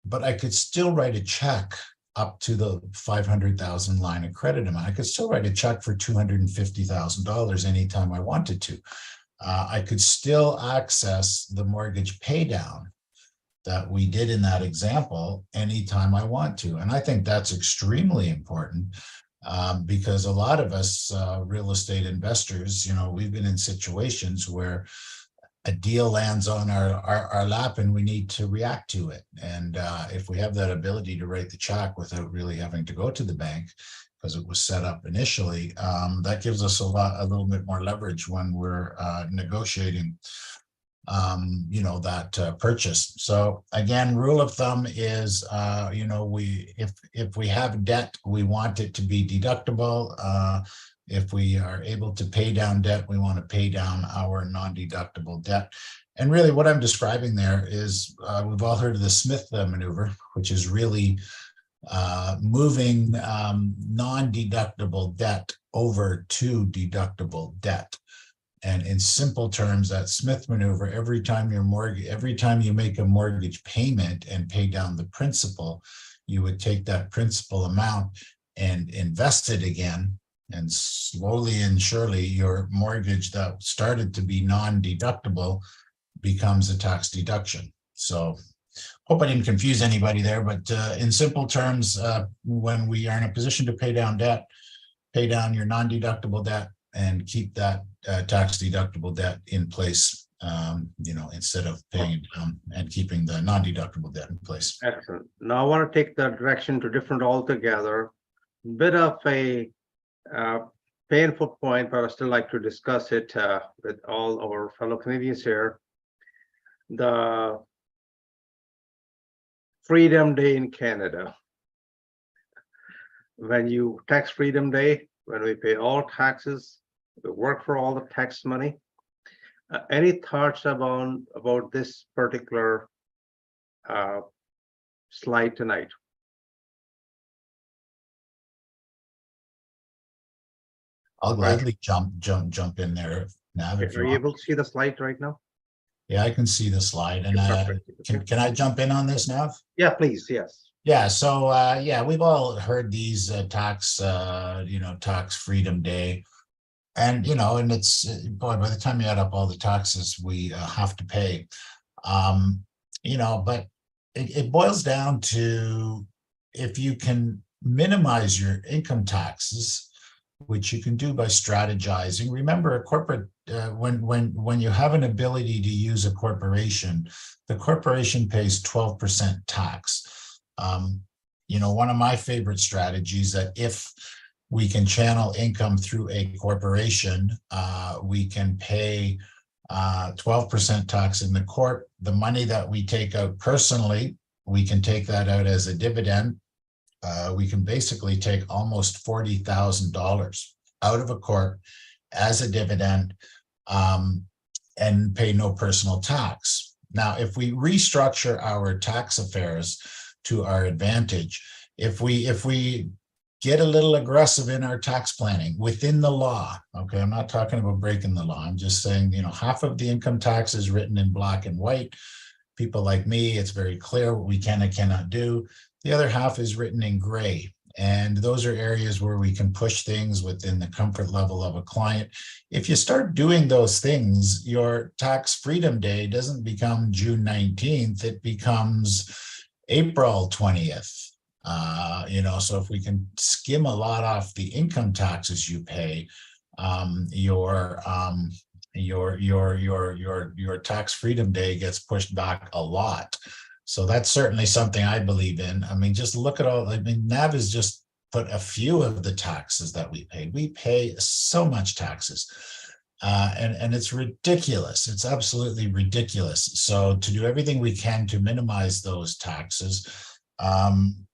but I could still write a check up to the $500,000 line of credit amount. I could still write a check for $250,000 anytime I wanted to. I could still access the mortgage pay down that we did in that example anytime I want to. And I think that's extremely important. Because a lot of us real estate investors, we've been in situations where a deal lands on our lap and we need to react to it. And if we have that ability to write the check without really having to go to the bank because it was set up initially, that gives us a little bit more leverage when we're negotiating that purchase. So again, rule of thumb is, if we have debt, we want it to be deductible. If we are able to pay down debt, we want to pay down our non-deductible debt. And really what I'm describing there is, we've all heard of the Smith maneuver, which is really moving non-deductible debt over to deductible debt. And in simple terms, that Smith maneuver, every time you make a mortgage payment and pay down the principal, you would take that principal amount and invest it again. And slowly and surely, your mortgage that started to be non-deductible becomes a tax deduction. So hope I didn't confuse anybody there, but in simple terms, when we are in a position to pay down debt, pay down your non-deductible debt and keep that tax deductible debt in place, instead of paying and keeping the non-deductible debt in place. Excellent. Now I want to take that direction to different altogether. Bit of a painful point, but I still like to discuss it with all our fellow Canadians here. The Freedom Day in Canada. When you tax Freedom Day, when we pay all taxes, we work for all the tax money. Any thoughts about this particular slide tonight? I'll gladly jump in there, Nav. If Are you able to see the slide right now? Yeah, I can see the slide. And can I jump in on this, Nav? Yeah, please. Yes. Yeah, so we've all heard these tax Freedom Day. And and it's, boy, by the time you add up all the taxes we have to pay, but it boils down to, if you can minimize your income taxes, which you can do by strategizing. Remember, a corporate, when you have an ability to use a corporation, the corporation pays 12% tax. One of my favorite strategies, that if we can channel income through a corporation, we can pay 12% tax in the corp. The money that we take out personally, we can take that out as a dividend. We can basically take almost $40,000 out of a corp as a dividend, and pay no personal tax. Now, if we restructure our tax affairs to our advantage, if we get a little aggressive in our tax planning within the law, okay, I'm not talking about breaking the law. I'm just saying, half of the income tax is written in black and white. People like me, it's very clear what we can and cannot do. The other half is written in gray. And those are areas where we can push things within the comfort level of a client. If you start doing those things, your tax freedom day doesn't become June 19th, it becomes April 20th. So if we can skim a lot off the income taxes you pay, your tax freedom day gets pushed back a lot. So that's certainly something I believe in. I mean, just look at Nav has just put a few of the taxes that we pay. We pay so much taxes, and it's ridiculous. It's absolutely ridiculous. So to do everything we can to minimize those taxes,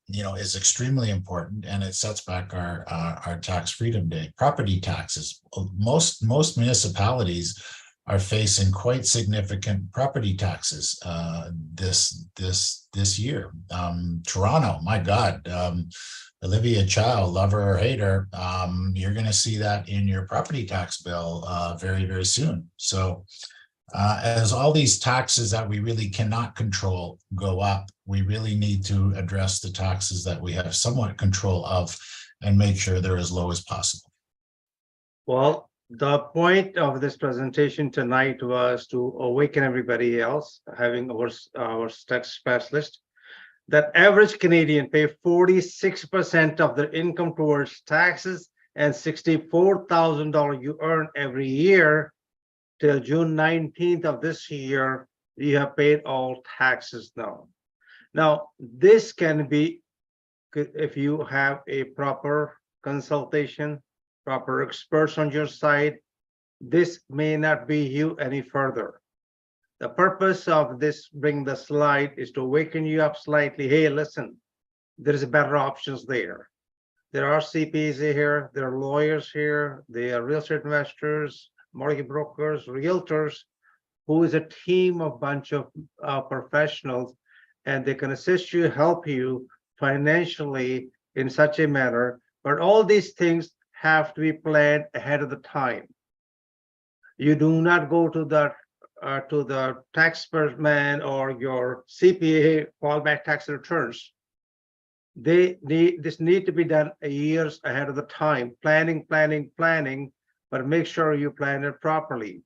is extremely important, and it sets back our tax freedom day. Property taxes. Most municipalities are facing quite significant property taxes this year. Toronto, my God, Olivia Chow, lover or hater, you're going to see that in your property tax bill very, very soon. So as all these taxes that we really cannot control go up, we really need to address the taxes that we have somewhat control of and make sure they're as low as possible. Well, the point of this presentation tonight was to awaken everybody else, having our tax specialist, that average Canadian pay 46% of their income towards taxes, and $64,000 you earn every year till June 19th of this year, you have paid all taxes now. Now, this can be, if you have a proper consultation, proper experts on your side, this may not be you any further. The purpose of this bring the slide is to awaken you up slightly. Hey, listen, there's better options there. There are CPAs here, there are lawyers here, there are real estate investors, mortgage brokers, realtors, who is a team of bunch of professionals, and they can assist you, help you financially in such a manner. But all these things have to be planned ahead of the time. You do not go to the taxman or your CPA fallback tax returns. This need to be done years ahead of the time. Planning, but make sure you plan it properly.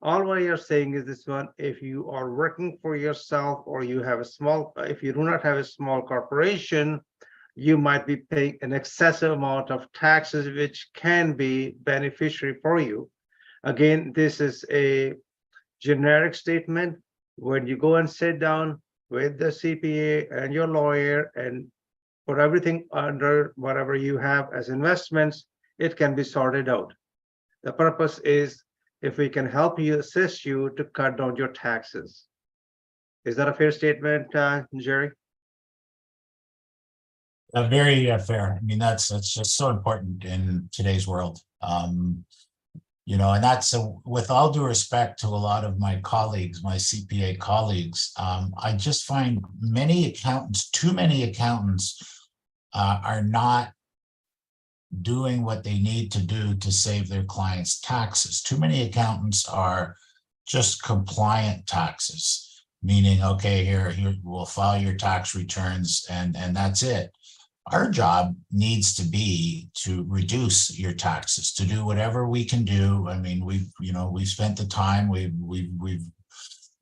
All what you're saying is this one: if you are working for yourself, or you have a small, if you do not have a small corporation, you might be paying an excessive amount of taxes, which can be beneficiary for you. Again, this is a generic statement. When you go and sit down with the CPA and your lawyer and put everything under whatever you have as investments, it can be sorted out. The purpose is, if we can help you, assist you to cut down your taxes. Is that a fair statement, Jerry? Very fair. I mean, that's just so important in today's world. And that's with all due respect to a lot of my colleagues, my CPA colleagues, I just find too many accountants are not doing what they need to do to save their clients' taxes. Too many accountants are just compliant taxes, meaning, okay, here we'll file your tax returns and that's it. Our job needs to be to reduce your taxes, to do whatever we can do. I mean, we've spent the time, we've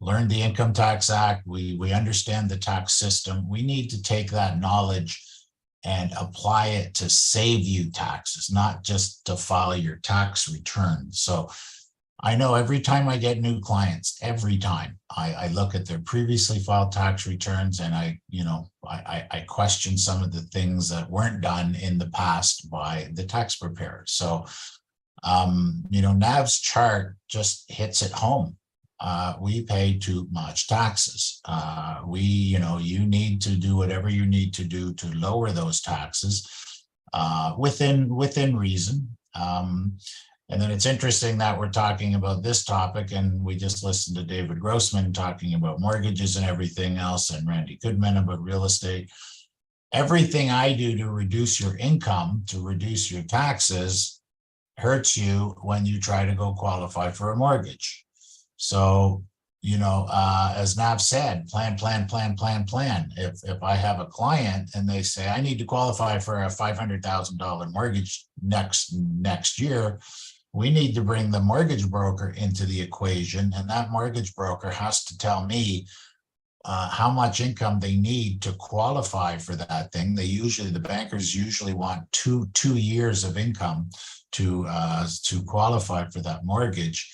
learned the Income Tax Act, we understand the tax system. We need to take that knowledge and apply it to save you taxes, not just to file your tax return. So I know every time I get new clients, every time I look at their previously filed tax returns, and I question some of the things that weren't done in the past by the tax preparers. So, Nav's chart just hits it home. We pay too much taxes. You need to do whatever you need to do to lower those taxes within reason. And then it's interesting that we're talking about this topic, and we just listened to David Grossman talking about mortgages and everything else, and Randy Goodman about real estate. Everything I do to reduce your income, to reduce your taxes, hurts you when you try to go qualify for a mortgage. So, as Nav said, plan. If I have a client and they say, I need to qualify for a $500,000 mortgage next year, we need to bring the mortgage broker into the equation, and that mortgage broker has to tell me how much income they need to qualify for that thing. The bankers usually want two years of income to qualify for that mortgage.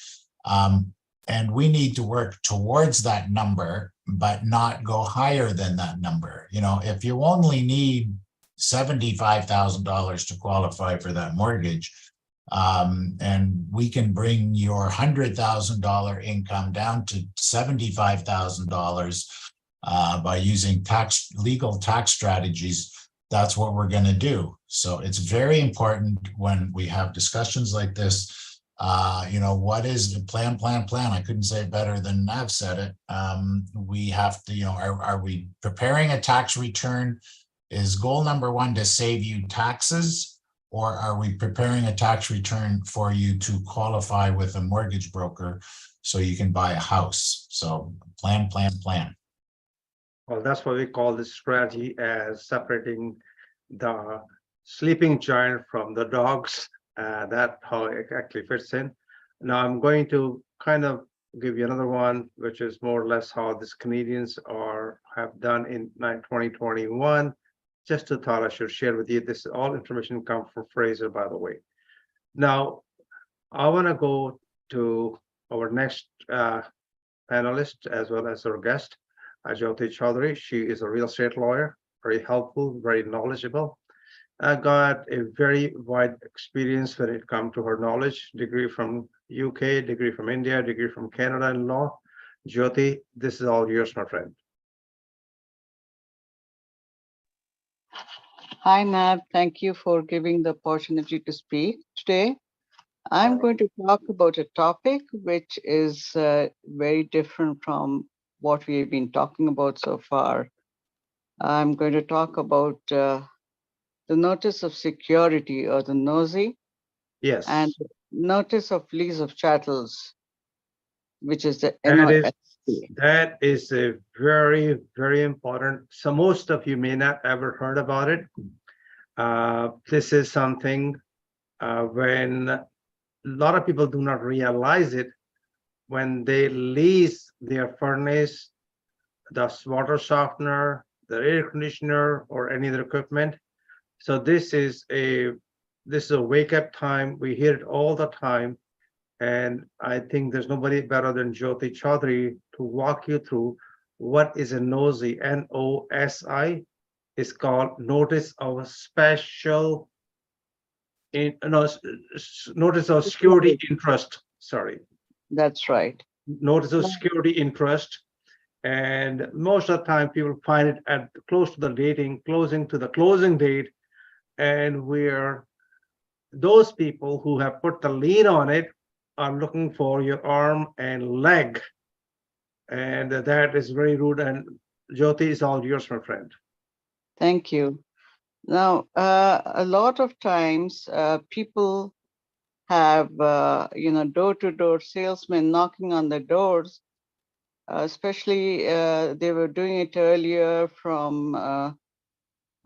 And we need to work towards that number, but not go higher than that number. If you only need $75,000 to qualify for that mortgage, and we can bring your $100,000 income down to $75,000 by using legal tax strategies, that's what we're going to do. So it's very important when we have discussions like this. What is the plan? I couldn't say it better than Nav said it. We have to, are we preparing a tax return? Is goal number one to save you taxes, or are we preparing a tax return for you to qualify with a mortgage broker so you can buy a house? So plan. Well, that's what we call this strategy as separating the sleeping giant from the dogs. That's how it actually fits in. Now I'm going to kind of give you another one, which is more or less how these Canadians have done in 2021. Just a thought I should share with you. This all information comes from Fraser, by the way. Now, I want to go to our next panelist as well as our guest, Jyoti Chaudhary. She is a real estate lawyer, very helpful, very knowledgeable. Got a very wide experience when it comes to her knowledge, degree from UK, degree from India, degree from Canada in law. Jyoti, this is all yours, my friend. Hi, Nav. Thank you for giving the opportunity to speak today. I'm going to talk about a topic which is very different from what we have been talking about so far. I'm going to talk about the notice of security, or the NOSI, Yes. and notice of lease of chattels, which is the That is, NOSC. that is a very, very important. So most of you may not ever heard about it. This is something when a lot of people do not realize it, when they lease their furnace, the water softener, the air conditioner, or any other equipment. So this is a wake up time. We hear it all the time. And I think there's nobody better than Jyoti Chaudhary to walk you through what is a NOSI, N-O-S-I. It's called Notice of Special, Notice of Security Interest, sorry. That's right. Notice of Security Interest. And most of the time people find it at close to the closing to the closing date. And where those people who have put the lien on it are looking for your arm and leg. And that is very rude. And Jyoti, is all yours, my friend. Thank you. Now, a lot of times people have, door-to-door salesmen knocking on the doors, especially they were doing it earlier from,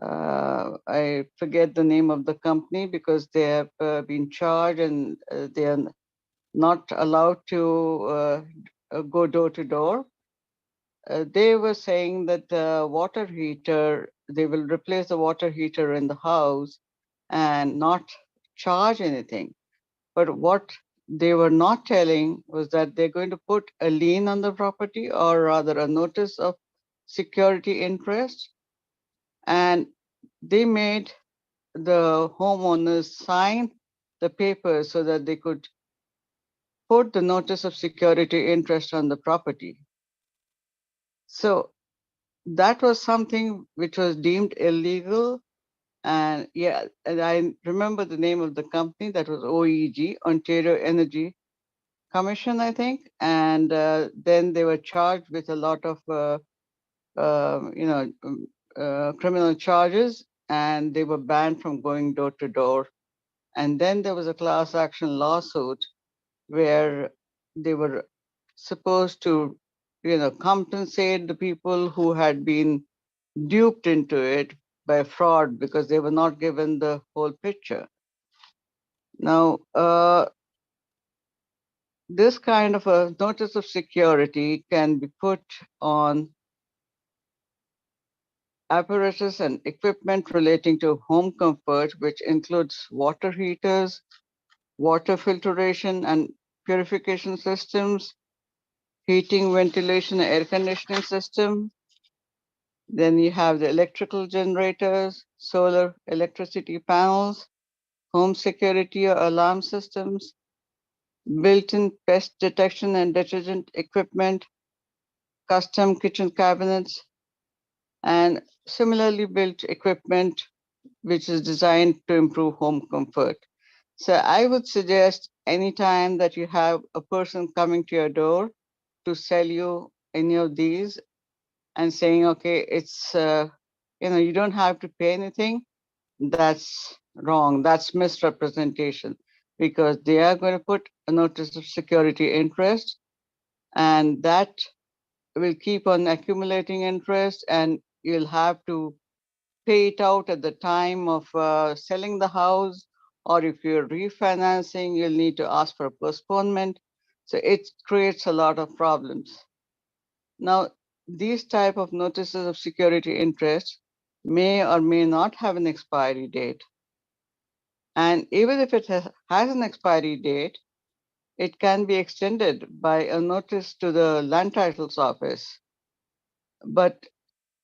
I forget the name of the company, because they have been charged and they are not allowed to go door to door. They were saying that the water heater, they will replace the water heater in the house and not charge anything. But what they were not telling was that they're going to put a lien on the property, or rather a notice of security interest. And they made the homeowners sign the paper so that they could put the notice of security interest on the property. So that was something which was deemed illegal. And yeah, and I remember the name of the company, that was OEG, Ontario Energy Commission, I think. And then they were charged with a lot of, criminal charges, and they were banned from going door to door. And then there was a class action lawsuit where they were supposed to, compensate the people who had been duped into it by fraud, because they were not given the whole picture. Now, this kind of a notice of security can be put on apparatus and equipment relating to home comfort, which includes water heaters, water filtration and purification systems, heating, ventilation, air conditioning system. Then you have the electrical generators, solar electricity panels, home security or alarm systems, built-in pest detection and detergent equipment, custom kitchen cabinets, and similarly built equipment which is designed to improve home comfort. So I would suggest anytime that you have a person coming to your door to sell you any of these and saying, okay, it's, you don't have to pay anything, that's wrong. That's misrepresentation, because they are going to put a notice of security interest, and that will keep on accumulating interest, and you'll have to pay it out at the time of selling the house, or if you're refinancing, you'll need to ask for postponement. So it creates a lot of problems. Now, these type of notices of security interest may or may not have an expiry date. And even if it has an expiry date, it can be extended by a notice to the land titles office. But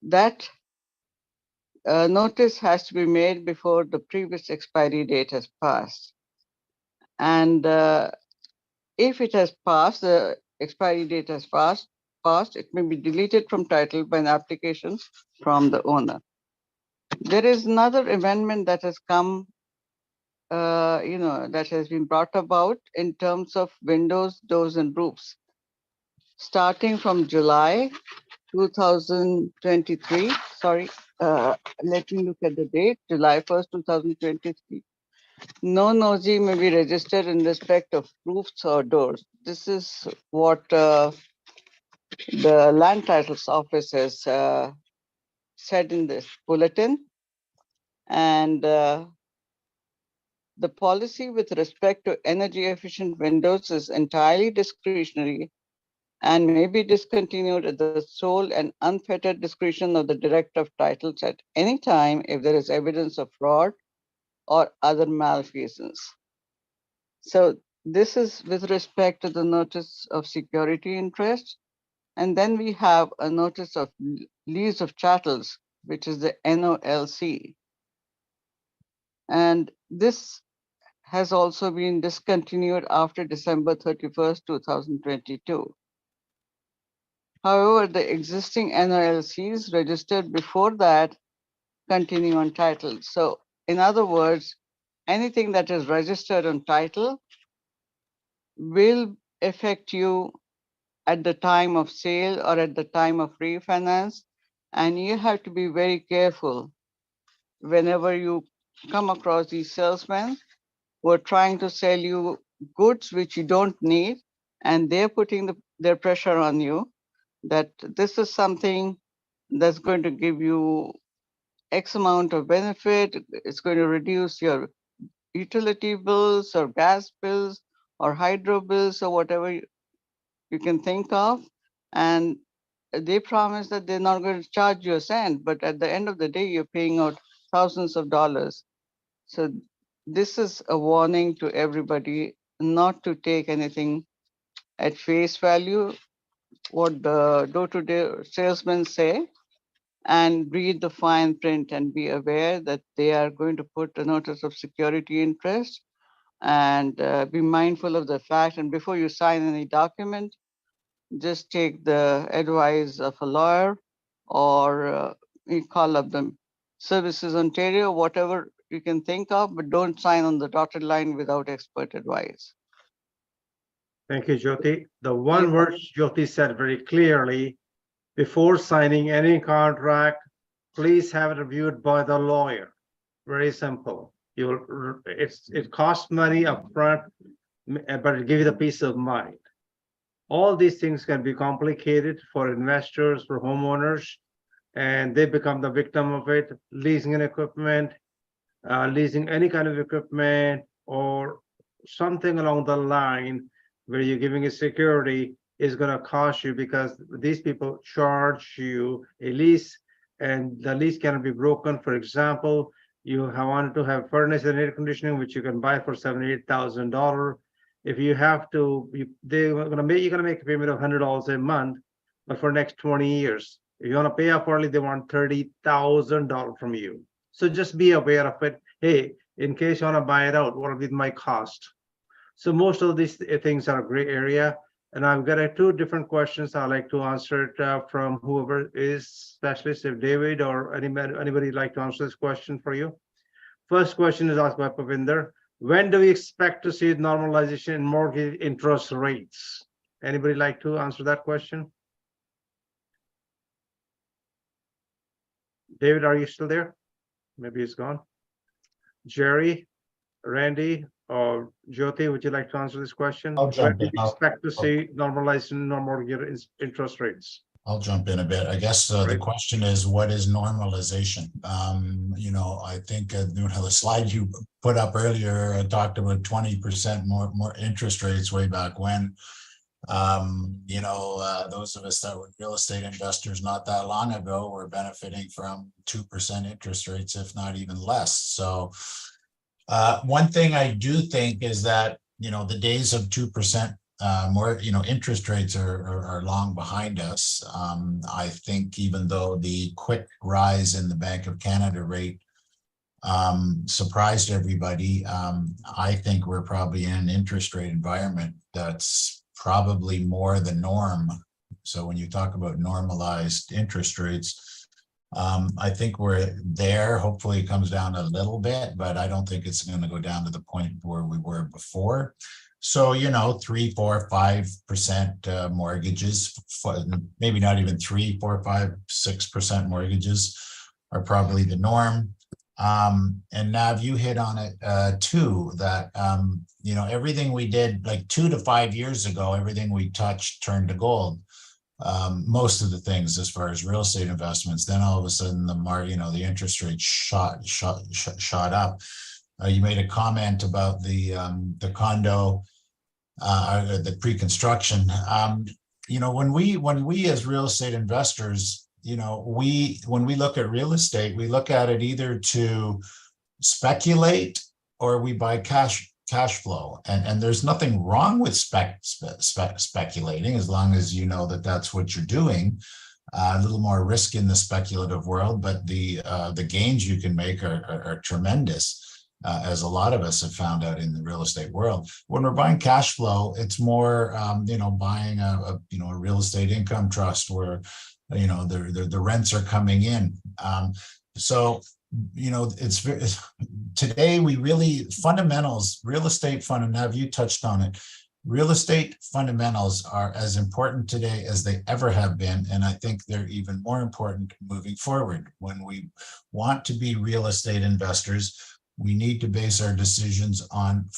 that notice has to be made before the previous expiry date has passed. And if it has passed, the expiry date has passed, it may be deleted from title by an application from the owner. There is another amendment that has come, that has been brought about in terms of windows, doors, and roofs. Starting from July 2023, sorry, let me look at the date, July 1st, 2023. No nosy may be registered in respect of roofs or doors. This is what the land titles office has said in this bulletin. And the policy with respect to energy efficient windows is entirely discretionary and may be discontinued at the sole and unfettered discretion of the director of titles at any time if there is evidence of fraud or other malfeasance. So this is with respect to the notice of security interest. And then we have a notice of lease of chattels, which is the NOLC. And this has also been discontinued after December 31st, 2022. However, the existing NOLCs registered before that continue on title. So in other words, anything that is registered on title will affect you at the time of sale or at the time of refinance. And you have to be very careful whenever you come across these salesmen who are trying to sell you goods which you don't need, and they're putting their pressure on you that this is something that's going to give you X amount of benefit. It's going to reduce your utility bills or gas bills or hydro bills or whatever you can think of. And they promise that they're not going to charge you a cent, but at the end of the day, you're paying out thousands of dollars. So this is a warning to everybody not to take anything at face value, what the door-to-door salesmen say, and read the fine print and be aware that they are going to put a notice of security interest, and be mindful of the fact. And before you sign any document, just take the advice of a lawyer, or you call up the Services Ontario, whatever you can think of, but don't sign on the dotted line without expert advice. Thank you, Jyoti. The one word Jyoti said very clearly, before signing any contract, please have it reviewed by the lawyer. Very simple. It costs money upfront, but it gives you the peace of mind. All these things can be complicated for investors, for homeowners, and they become the victim of it. Leasing an equipment, leasing any kind of equipment, or something along the line where you're giving a security is going to cost you, because these people charge you a lease, and the lease cannot be broken. For example, you wanted to have furnace and air conditioning, which you can buy for $78,000. If you have to, you're going to make a payment of $100 a month, but for next 20 years. If you want to pay off early, they want $30,000 from you. So just be aware of it. Hey, in case you want to buy it out, what will be my cost? So most of these things are a gray area. And I've got two different questions I'd like to answer it from whoever is specialist, if David or anybody like to answer this question for you. First question is asked by Pavinder. When do we expect to see normalization in mortgage interest rates? Anybody like to answer that question? David, are you still there? Maybe he's gone. Jerry, Randy, or Jyoti, would you like to answer this question? I'll jump When in. do we expect to see normalization in mortgage interest rates? I'll jump in a bit. I guess the Right. question is, what is normalization? I think the slide you put up earlier talked about 20% more interest rates way back when. Those of us that were real estate investors not that long ago were benefiting from 2% interest rates, if not even less. So one thing I do think is that, the days of 2% more, interest rates are long behind us. I think even though the quick rise in the Bank of Canada rate surprised everybody, I think we're probably in an interest rate environment that's probably more the norm. So when you talk about normalized interest rates, I think we're there. Hopefully it comes down a little bit, but I don't think it's going to go down to the point where we were before. So, 3, 4, 5% mortgages, maybe not even 3, 4, 5, 6% mortgages are probably the norm. And Nav, you hit on it too, that, everything we did like 2 to 5 years ago, everything we touched turned to gold. Most of the things as far as real estate investments, then all of a sudden the interest rate shot up. You made a comment about the condo, the pre-construction. When we as real estate investors, when we look at real estate, we look at it either to speculate or we buy cash flow, and there's nothing wrong with speculating as long as you know that that's what you're doing. A little more risk in the speculative world, but the gains you can make are tremendous, as a lot of us have found out in the real estate world. When we're buying cash flow, it's more buying a real estate income trust where the rents are coming in. Today we really fundamentals, real estate fundamentals, you touched on it. Real estate fundamentals are as important today as they ever have been, and I think they're even more important moving forward. When we want to be real estate investors, we need to base our decisions on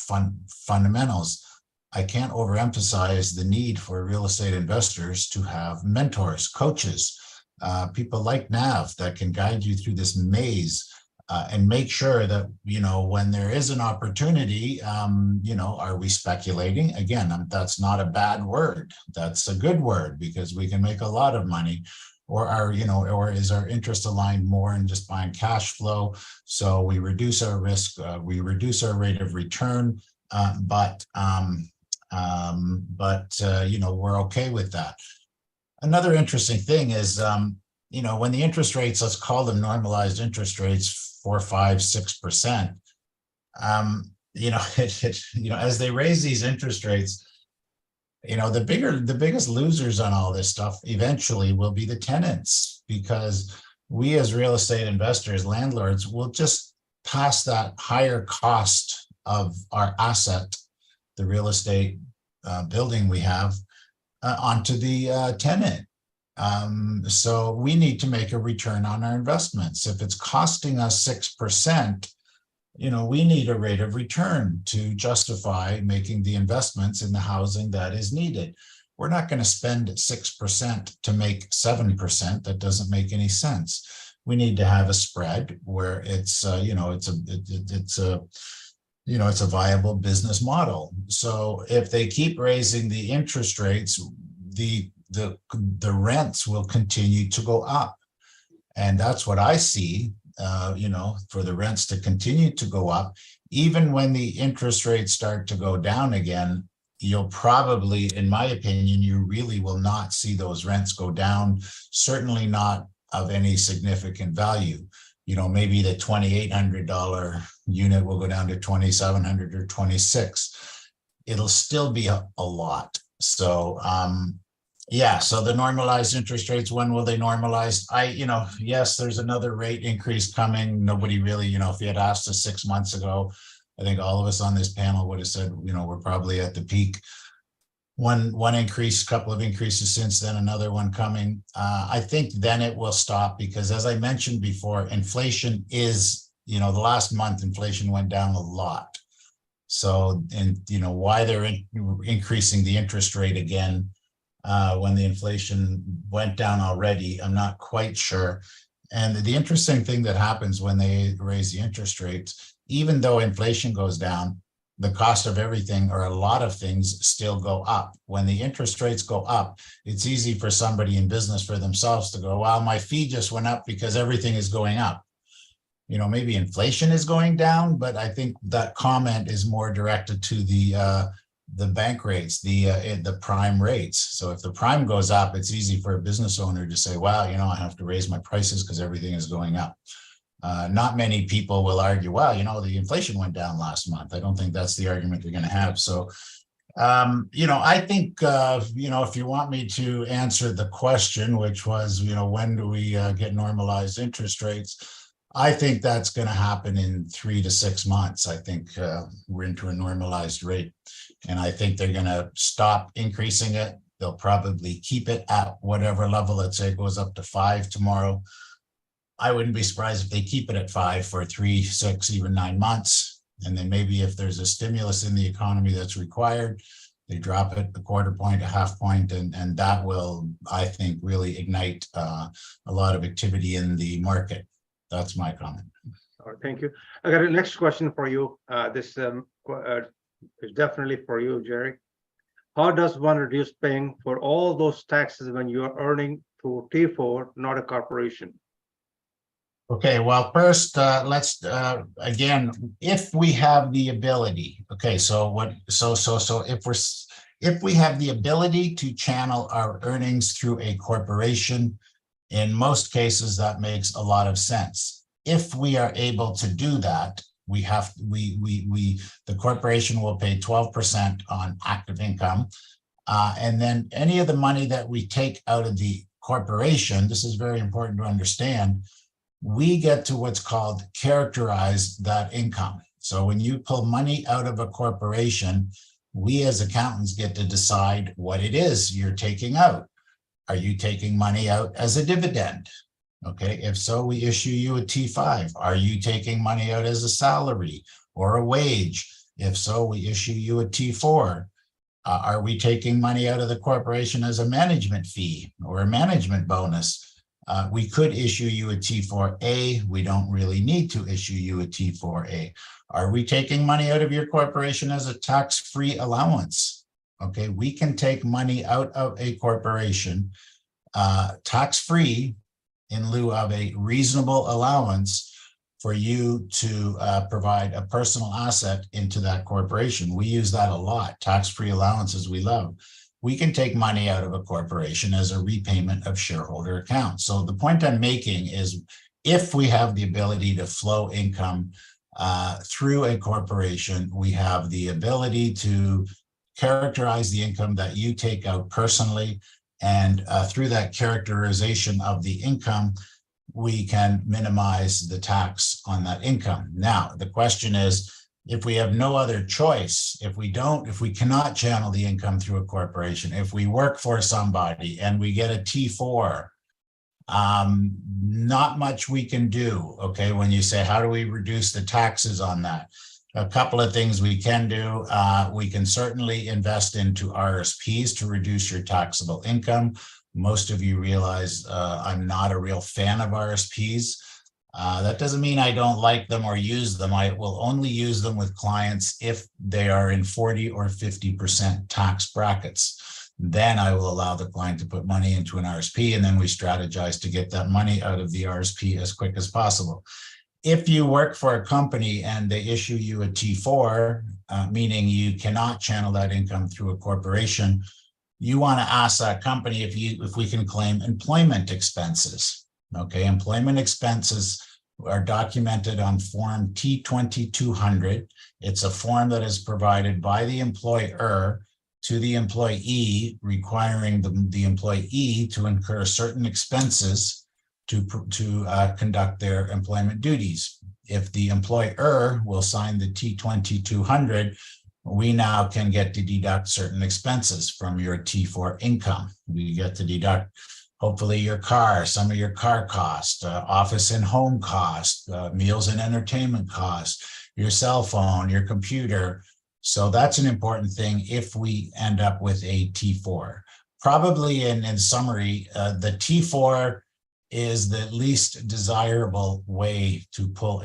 fundamentals. I can't overemphasize the need for real estate investors to have mentors, coaches, people like Nav that can guide you through this maze, and make sure that, when there is an opportunity, are we speculating? Again, that's not a bad word. That's a good word because we can make a lot of money. Or or is our interest aligned more in just buying cash flow? So we reduce our risk, we reduce our rate of return, but we're okay with that. Another interesting thing is, when the interest rates, let's call them normalized interest rates, 4, 5, 6%, as they raise these interest rates, the biggest losers on all this stuff eventually will be the tenants, because we as real estate investors, landlords, will just pass that higher cost of our asset, the real estate building we have, onto the tenant. So we need to make a return on our investments. If it's costing us 6%, we need a rate of return to justify making the investments in the housing that is needed. We're not going to spend 6% to make 7%. That doesn't make any sense. We need to have a spread where it's a viable business model. So if they keep raising the interest rates, the rents will continue to go up, and that's what I see. For the rents to continue to go up, even when the interest rates start to go down again, you'll probably, in my opinion, you really will not see those rents go down, certainly not of any significant value. Maybe the $2,800 unit will go down to $2,700 or $2,600. It'll still be a lot. So, Yeah, so the normalized interest rates, when will they normalize? Yes, there's another rate increase coming. Nobody really, if you had asked us 6 months ago, I think all of us on this panel would have said, we're probably at the peak. One increase, couple of increases since then, another one coming. I think then it will stop because, as I mentioned before, inflation is, the last month inflation went down a lot. So, and why they're increasing the interest rate again when the inflation went down already, I'm not quite sure. And the interesting thing that happens when they raise the interest rates, even though inflation goes down, the cost of everything or a lot of things still go up. When the interest rates go up, it's easy for somebody in business for themselves to go, well, my fee just went up because everything is going up. Maybe inflation is going down, but I think that comment is more directed to the bank rates, the prime rates. So if the prime goes up, it's easy for a business owner to say, wow, I have to raise my prices because everything is going up. Not many people will argue, well, the inflation went down last month. I don't think that's the argument they're going to have. So, I think, if you want me to answer the question, which was, when do we get normalized interest rates? I think that's going to happen in 3 to 6 months. I think we're into a normalized rate, and I think they're going to stop increasing it. They'll probably keep it at whatever level. Let's say it goes up to 5 tomorrow. I wouldn't be surprised if they keep it at 5 for 3, 6, even 9 months. And then maybe if there's a stimulus in the economy that's required, they drop it a quarter point, a half point, and that will, I think, really ignite a lot of activity in the market. That's my comment. All right, thank you. I got a next question for you. This is definitely for you, Jerry. How does one reduce paying for all those taxes when you are earning through T4, not a corporation? Okay, well, first, let's again, if we have the ability. Okay, so if we have the ability to channel our earnings through a corporation, in most cases, that makes a lot of sense. If we are able to do that, the corporation will pay 12% on active income. And then any of the money that we take out of the corporation, this is very important to understand, we get to what's called characterize that income. So when you pull money out of a corporation, we as accountants get to decide what it is you're taking out. Are you taking money out as a dividend? Okay, if so, we issue you a T5. Are you taking money out as a salary or a wage? If so, we issue you a T4. Are we taking money out of the corporation as a management fee or a management bonus? We could issue you a T4A. We don't really need to issue you a T4A. Are we taking money out of your corporation as a tax-free allowance? Okay, we can take money out of a corporation tax-free in lieu of a reasonable allowance for you to provide a personal asset into that corporation. We use that a lot, tax-free allowances we love. We can take money out of a corporation as a repayment of shareholder accounts. So the point I'm making is if we have the ability to flow income through a corporation, we have the ability to characterize the income that you take out personally, and through that characterization of the income, we can minimize the tax on that income. Now, the question is, if we have no other choice, if we cannot channel the income through a corporation, if we work for somebody and we get a T4, not much we can do, okay? When you say, how do we reduce the taxes on that? A couple of things we can do. We can certainly invest into RSPs to reduce your taxable income. Most of you realize I'm not a real fan of RSPs. That doesn't mean I don't like them or use them. I will only use them with clients if they are in 40 or 50% tax brackets. Then I will allow the client to put money into an RSP, and then we strategize to get that money out of the RSP as quick as possible. If you work for a company and they issue you a T4, meaning you cannot channel that income through a corporation, you want to ask that company if we can claim employment expenses. Okay, employment expenses are documented on form T2200. It's a form that is provided by the employer to the employee, requiring the employee to incur certain expenses to conduct their employment duties. If the employer will sign the T-2200, we now can get to deduct certain expenses from your T4 income. We get to deduct hopefully your car, some of your car cost, office and home cost, meals and entertainment costs, your cell phone, your computer. So that's an important thing if we end up with a T4. Probably in summary, the T4 is the least desirable way to pull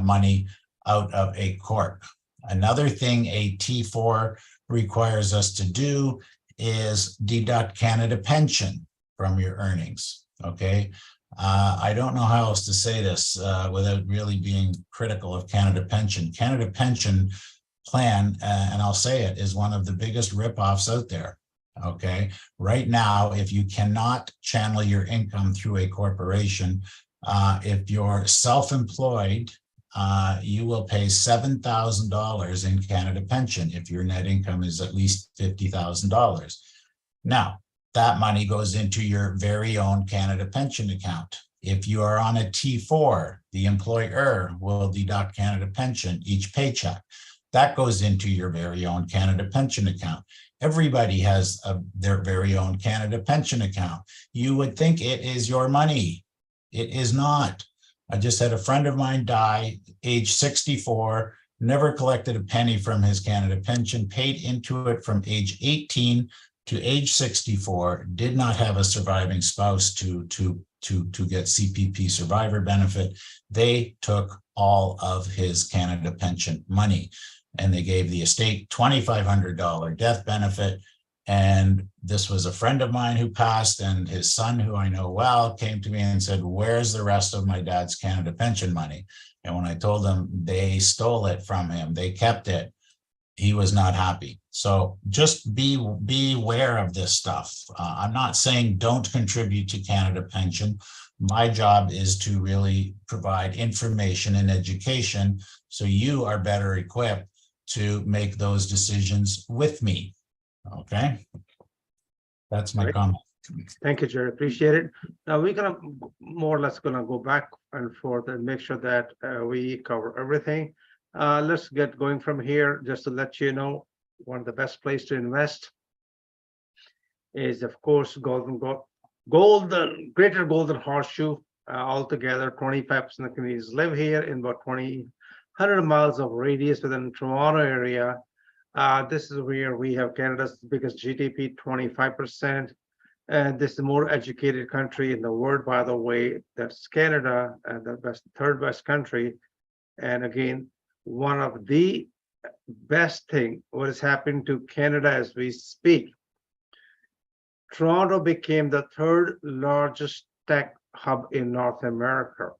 money out of a corp. Another thing a T4 requires us to do is deduct Canada pension from your earnings, okay? I don't know how else to say this without really being critical of Canada pension. Canada pension plan, and I'll say it, is one of the biggest ripoffs out there, okay? Right now, if you cannot channel your income through a corporation, if you're self-employed, you will pay $7,000 in Canada pension if your net income is at least $50,000. Now, that money goes into your very own Canada pension account. If you are on a T4, the employer will deduct Canada pension each paycheck. That goes into your very own Canada pension account. Everybody has their very own Canada pension account. You would think it is your money. It is not. I just had a friend of mine die, age 64, never collected a penny from his Canada pension, paid into it from age 18 to age 64, did not have a surviving spouse to get CPP survivor benefit. They took all of his Canada pension money and they gave the estate $2,500 death benefit. And this was a friend of mine who passed, and his son, who I know well, came to me and said, "Where's the rest of my dad's Canada pension money?" And when I told him they stole it from him, they kept it, he was not happy. So just be aware of this stuff. I'm not saying don't contribute to Canada pension. My job is to really provide information and education so you are better equipped to make those decisions with me. Okay, that's my comment. Thank you, Jerry. Appreciate it. Now we're gonna more or less gonna go back and forth and make sure that we cover everything. Let's get going from here. Just to let you know, one of the best place to invest is, of course, Greater Golden Horseshoe. Altogether, 25% of Canadians live here in about 100 miles of radius within Toronto area. This is where we have Canada's biggest GDP, 25%. And this is the more educated country in the world, by the way. That's Canada, and the third best country. And again, one of the best thing what is happening to Canada as we speak. Toronto became the third largest tech hub in North America.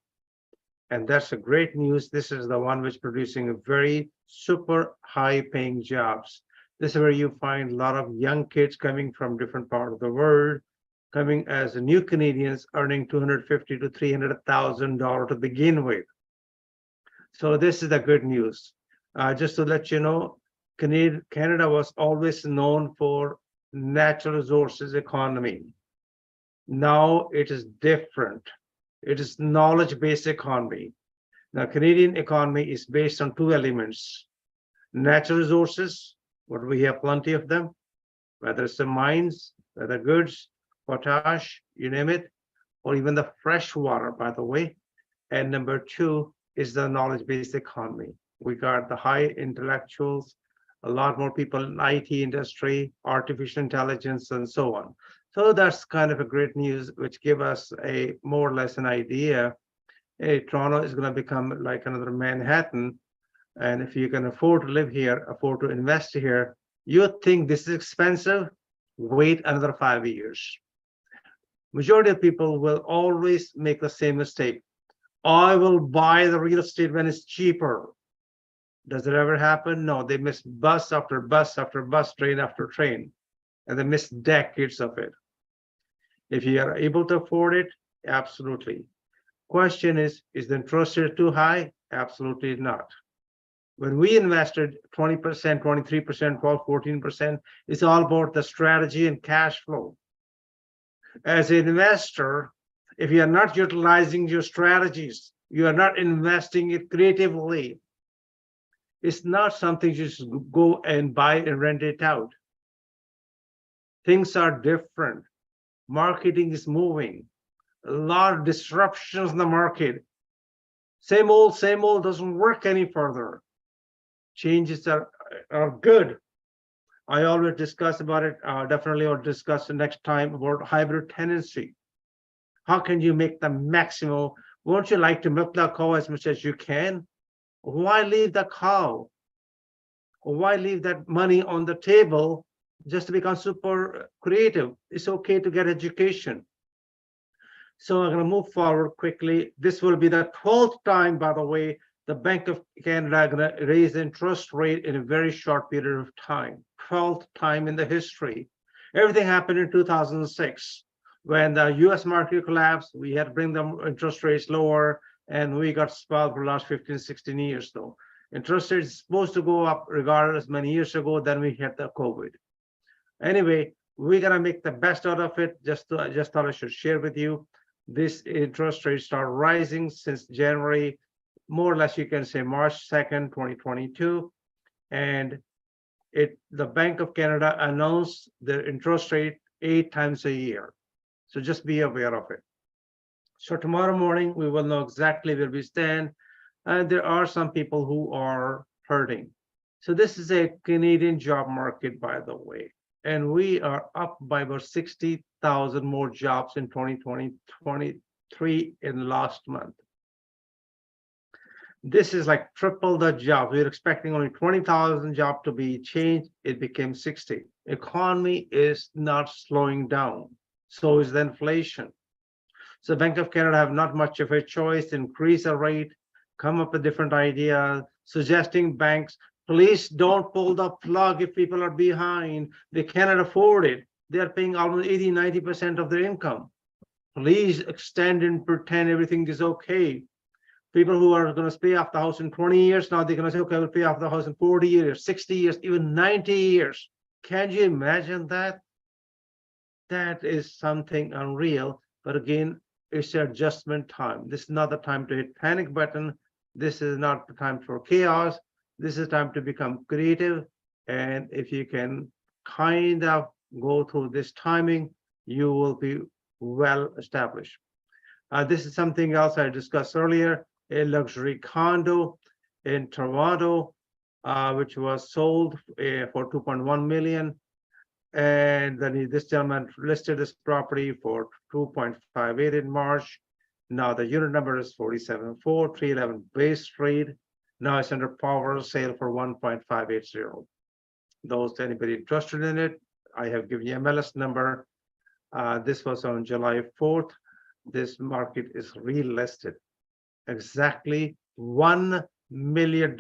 And that's a great news. This is the one which producing a very super high paying jobs. This is where you find a lot of young kids coming from different parts of the world, coming as new Canadians, earning $250,000 to $300,000 to begin with. So this is the good news. Just to let you know, Canada was always known for natural resources economy. Now it is different. It is knowledge-based economy. Now, Canadian economy is based on two elements: natural resources, what we have plenty of them, whether it's the mines, whether goods, potash, you name it, or even the fresh water, by the way. And number two is the knowledge-based economy. We got the high intellectuals, a lot more people in IT industry, artificial intelligence, and so on. So that's kind of a great news, which give us a more or less an idea. Hey, Toronto is going to become like another Manhattan. And if you can afford to live here, afford to invest here, you think this is expensive, wait another 5 years. Majority of people will always make the same mistake. I will buy the real estate when it's cheaper. Does it ever happen? No, they miss bus after bus after bus, train after train, and they miss decades of it. If you are able to afford it, absolutely. Question is the interest rate too high? Absolutely not. When we invested 20%, 23%, 12, 14%, it's all about the strategy and cash flow. As an investor, if you are not utilizing your strategies, you are not investing it creatively, it's not something you just go and buy and rent it out. Things are different. Marketing is moving. A lot of disruptions in the market. Same old doesn't work any further. Changes are good. I always discuss about it. Definitely I'll discuss the next time about hybrid tenancy. How can you make the maximum? Won't you like to milk the cow as much as you can? Why leave the cow? Why leave that money on the table just to become super creative? It's okay to get education. So I'm going to move forward quickly. This will be the 12th time, by the way, the Bank of Canada is going to raise the interest rate in a very short period of time. 12th time in the history. Everything happened in 2006. When the US market collapsed, we had to bring the interest rates lower, and we got spoiled for the last 15, 16 years though. Interest rates supposed to go up regardless many years ago, then we had the COVID. Anyway, we're gonna make the best out of it. Just thought I should share with you. This interest rates start rising since January, more or less you can say March 2nd, 2022. And the Bank of Canada announced the interest rate 8 times a year. So just be aware of it. So tomorrow morning, we will know exactly where we stand. And there are some people who are hurting. So this is a Canadian job market, by the way. And we are up by about 60,000 more jobs in 2023 in last month. This is like triple the jobs. We're expecting only 20,000 jobs to be changed. It became 60. Economy is not slowing down. So is the inflation. So Bank of Canada have not much of a choice to increase the rate, come up with different ideas, suggesting banks, please don't pull the plug if people are behind. They cannot afford it. They are paying almost 80, 90% of their income. Please extend and pretend everything is okay. People who are going to pay off the house in 20 years, now they're going to say, okay, we'll pay off the house in 40 years, 60 years, even 90 years. Can you imagine that? That is something unreal. But again, it's an adjustment time. This is not the time to hit panic button. This is not the time for chaos. This is time to become creative. And if you can kind of go through this timing, you will be well established. This is something else I discussed earlier, a luxury condo in Toronto, which was sold for 2.1 million. And then this gentleman listed this property for 2.58 in March. Now the unit number is 47.4, 311 Bay Street. Now it's under power sale for 1.580. Those anybody interested in it, I have given you MLS number. This was on July 4th. This market is relisted. Exactly $1 million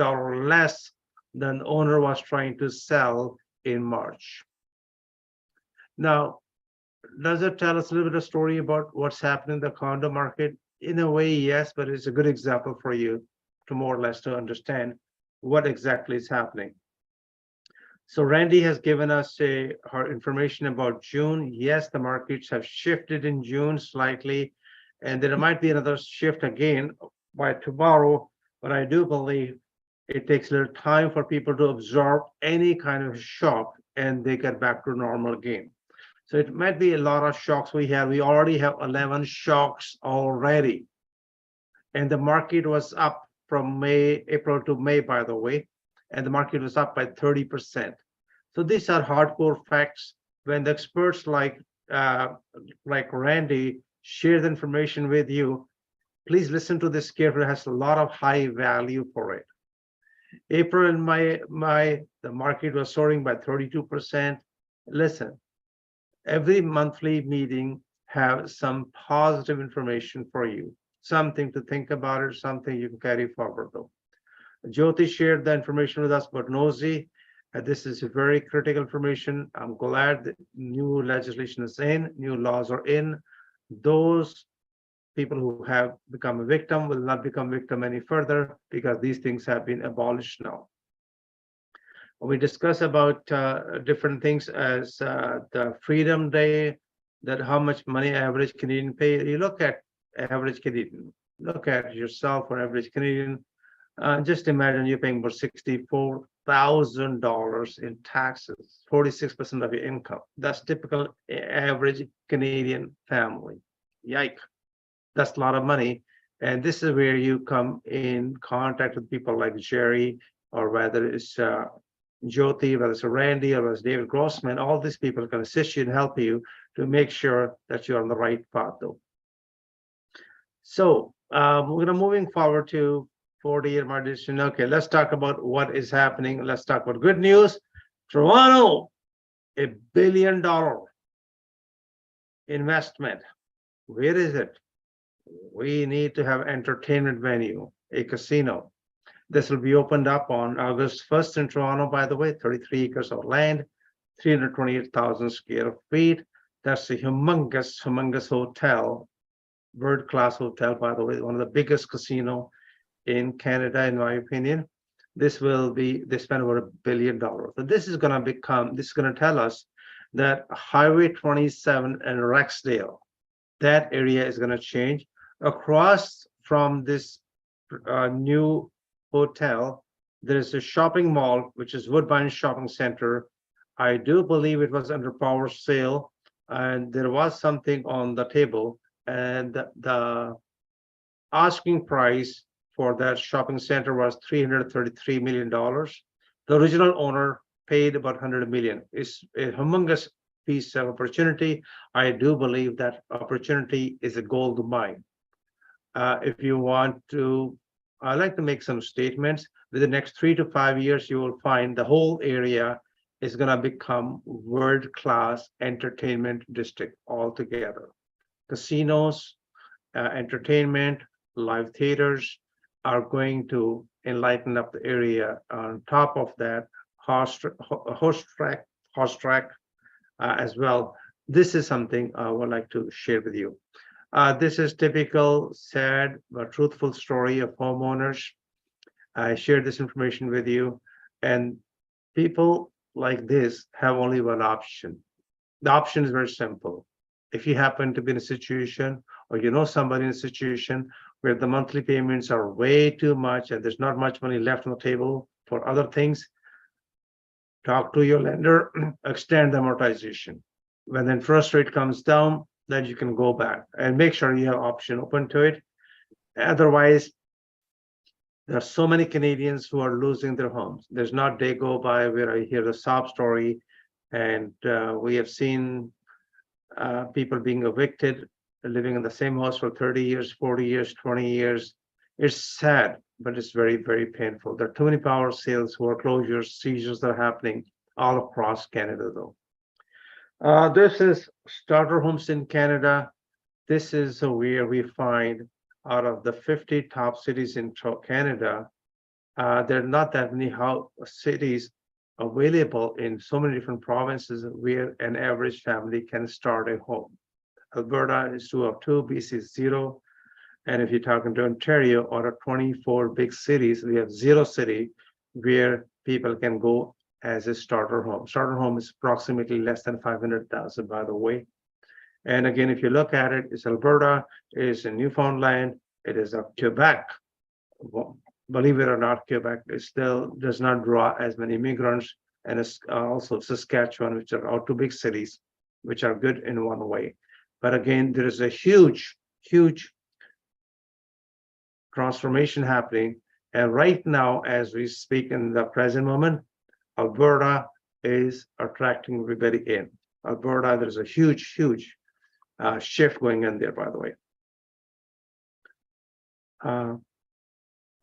less than the owner was trying to sell in March. Now, does it tell us a little bit of story about what's happening in the condo market? In a way, yes, but it's a good example for you to more or less to understand what exactly is happening. So Randy has given us her information about June. Yes, the markets have shifted in June slightly, and there might be another shift again by tomorrow, but I do believe it takes a little time for people to absorb any kind of shock and they get back to normal again. So it might be a lot of shocks we have. We already have 11 shocks already. And the market was up from April to May, by the way, and the market was up by 30%. So these are hardcore facts. When the experts like Randy share the information with you, please listen to this carefully. It has a lot of high value for it. April and May, the market was soaring by 32%. Listen, every monthly meeting have some positive information for you, something to think about it, something you can carry forward though. Jyoti shared the information with us about NOSI. This is very critical information. I'm glad that new legislation is in, new laws are in. Those people who have become a victim will not become victim any further because these things have been abolished now. We discuss about different things as the Freedom Day, that how much money average Canadian pay. You look at average Canadian, look at yourself or average Canadian. Just imagine you're paying about $64,000 in taxes, 46% of your income. That's typical average Canadian family. Yike, that's a lot of money. And this is where you come in contact with people like Jerry, or whether it's Jyoti, whether it's Randy, or whether it's David Grossman. All these people can assist you and help you to make sure that you're on the right path, though. So we're gonna moving forward to 40-year margin. Okay, let's talk about what is happening. Let's talk about good news. Toronto, $1 billion investment. Where is it? We need to have entertainment venue, a casino. This will be opened up on August 1st in Toronto, by the way, 33 acres of land, 328,000 square feet. That's a humongous hotel, world-class hotel, by the way, one of the biggest casino in Canada, in my opinion. This will be, they spent over $1 billion. So this is going to tell us that Highway 27 and Rexdale, that area is going to change. Across from this new hotel, there is a shopping mall, which is Woodbine Shopping Center. I do believe it was under power sale, and there was something on the table, and the asking price for that shopping center was $333 million. The original owner paid about $100 million. It's a humongous piece of opportunity. I do believe that opportunity is a gold mine. If you want to, I'd like to make some statements. Within the next 3 to 5 years, you will find the whole area is going to become world-class entertainment district altogether. Casinos, entertainment, live theaters are going to enlighten up the area. On top of that, horse track as well. This is something I would like to share with you. This is typical, sad, but truthful story of homeowners. I shared this information with you, and people like this have only one option. The option is very simple. If you happen to be in a situation, or you know somebody in a situation where the monthly payments are way too much and there's not much money left on the table for other things, talk to your lender, extend the amortization. When the interest rate comes down, then you can go back and make sure you have option open to it. Otherwise, there are so many Canadians who are losing their homes. There's not a day go by where I hear the sob story, and we have seen people being evicted, living in the same house for 30 years, 40 years, 20 years. It's sad, but it's very, very painful. There are too many power sales, foreclosures, seizures that are happening all across Canada, though. This is starter homes in Canada. This is where we find out of the 50 top cities in Canada, there are not that many cities available in so many different provinces where an average family can start a home. Alberta is 2 of 2, BC is 0. And if you're talking to Ontario, out of 24 big cities, we have 0 city where people can go as a starter home. Starter home is approximately less than 500,000, by the way. And again, if you look at it, it's Alberta, it is in Newfoundland, it is of Quebec. Well, believe it or not, Quebec still does not draw as many immigrants, and it's also Saskatchewan, which are our 2 big cities, which are good in one way. But again, there is a huge transformation happening. And right now, as we speak in the present moment, Alberta is attracting everybody in. Alberta, there's a huge shift going on there, by the way.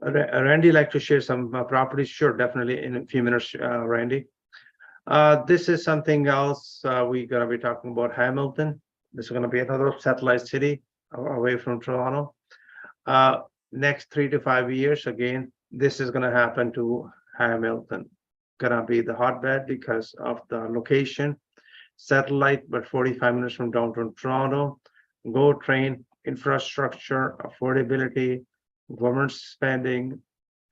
Randy, like to share some properties? Sure, definitely in a few minutes, Randy. This is something else we're going to be talking about. Hamilton. This is going to be another satellite city away from Toronto. Next 3 to 5 years, again, this is going to happen to Hamilton. Gonna be the hotbed because of the location. Satellite, but 45 minutes from downtown Toronto. GO train infrastructure, affordability, government spending,